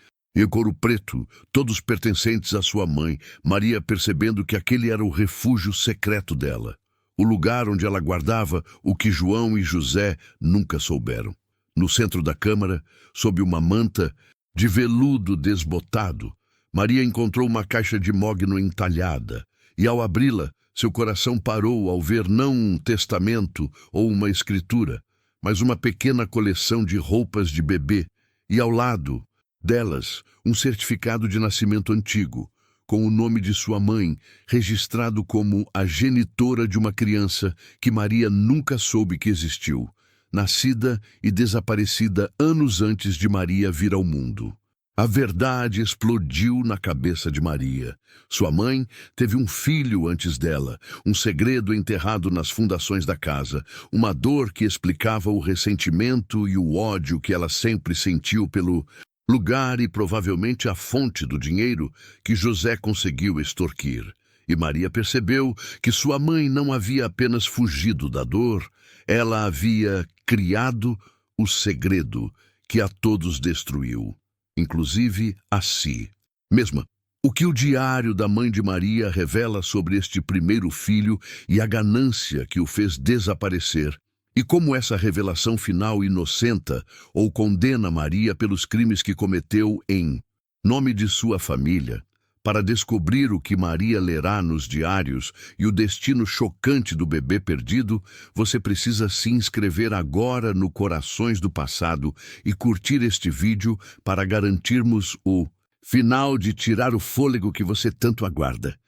couro preto, todos pertencentes à sua mãe, Maria percebendo que aquele era o refúgio secreto dela, o lugar onde ela guardava o que João e José nunca souberam. No centro da câmara, sob uma manta de veludo desbotado, Maria encontrou uma caixa de mogno entalhada, e ao abri-la, seu coração parou ao ver não um testamento ou uma escritura, mas uma pequena coleção de roupas de bebê, e ao lado delas, um certificado de nascimento antigo, com o nome de sua mãe, registrado como a genitora de uma criança que Maria nunca soube que existiu, nascida e desaparecida anos antes de Maria vir ao mundo. A verdade explodiu na cabeça de Maria. Sua mãe teve um filho antes dela, um segredo enterrado nas fundações da casa, uma dor que explicava o ressentimento e o ódio que ela sempre sentiu pelo lugar e provavelmente a fonte do dinheiro que José conseguiu extorquir. E Maria percebeu que sua mãe não havia apenas fugido da dor, ela havia criado o segredo que a todos destruiu, inclusive a si mesma. O que o diário da mãe de Maria revela sobre este primeiro filho e a ganância que o fez desaparecer, e como essa revelação final inocenta ou condena Maria pelos crimes que cometeu em nome de sua família. Para descobrir o que Maria lerá nos diários e o destino chocante do bebê perdido, você precisa se inscrever agora no Corações do Passado e curtir este vídeo para garantirmos o final de tirar o fôlego que você tanto aguarda.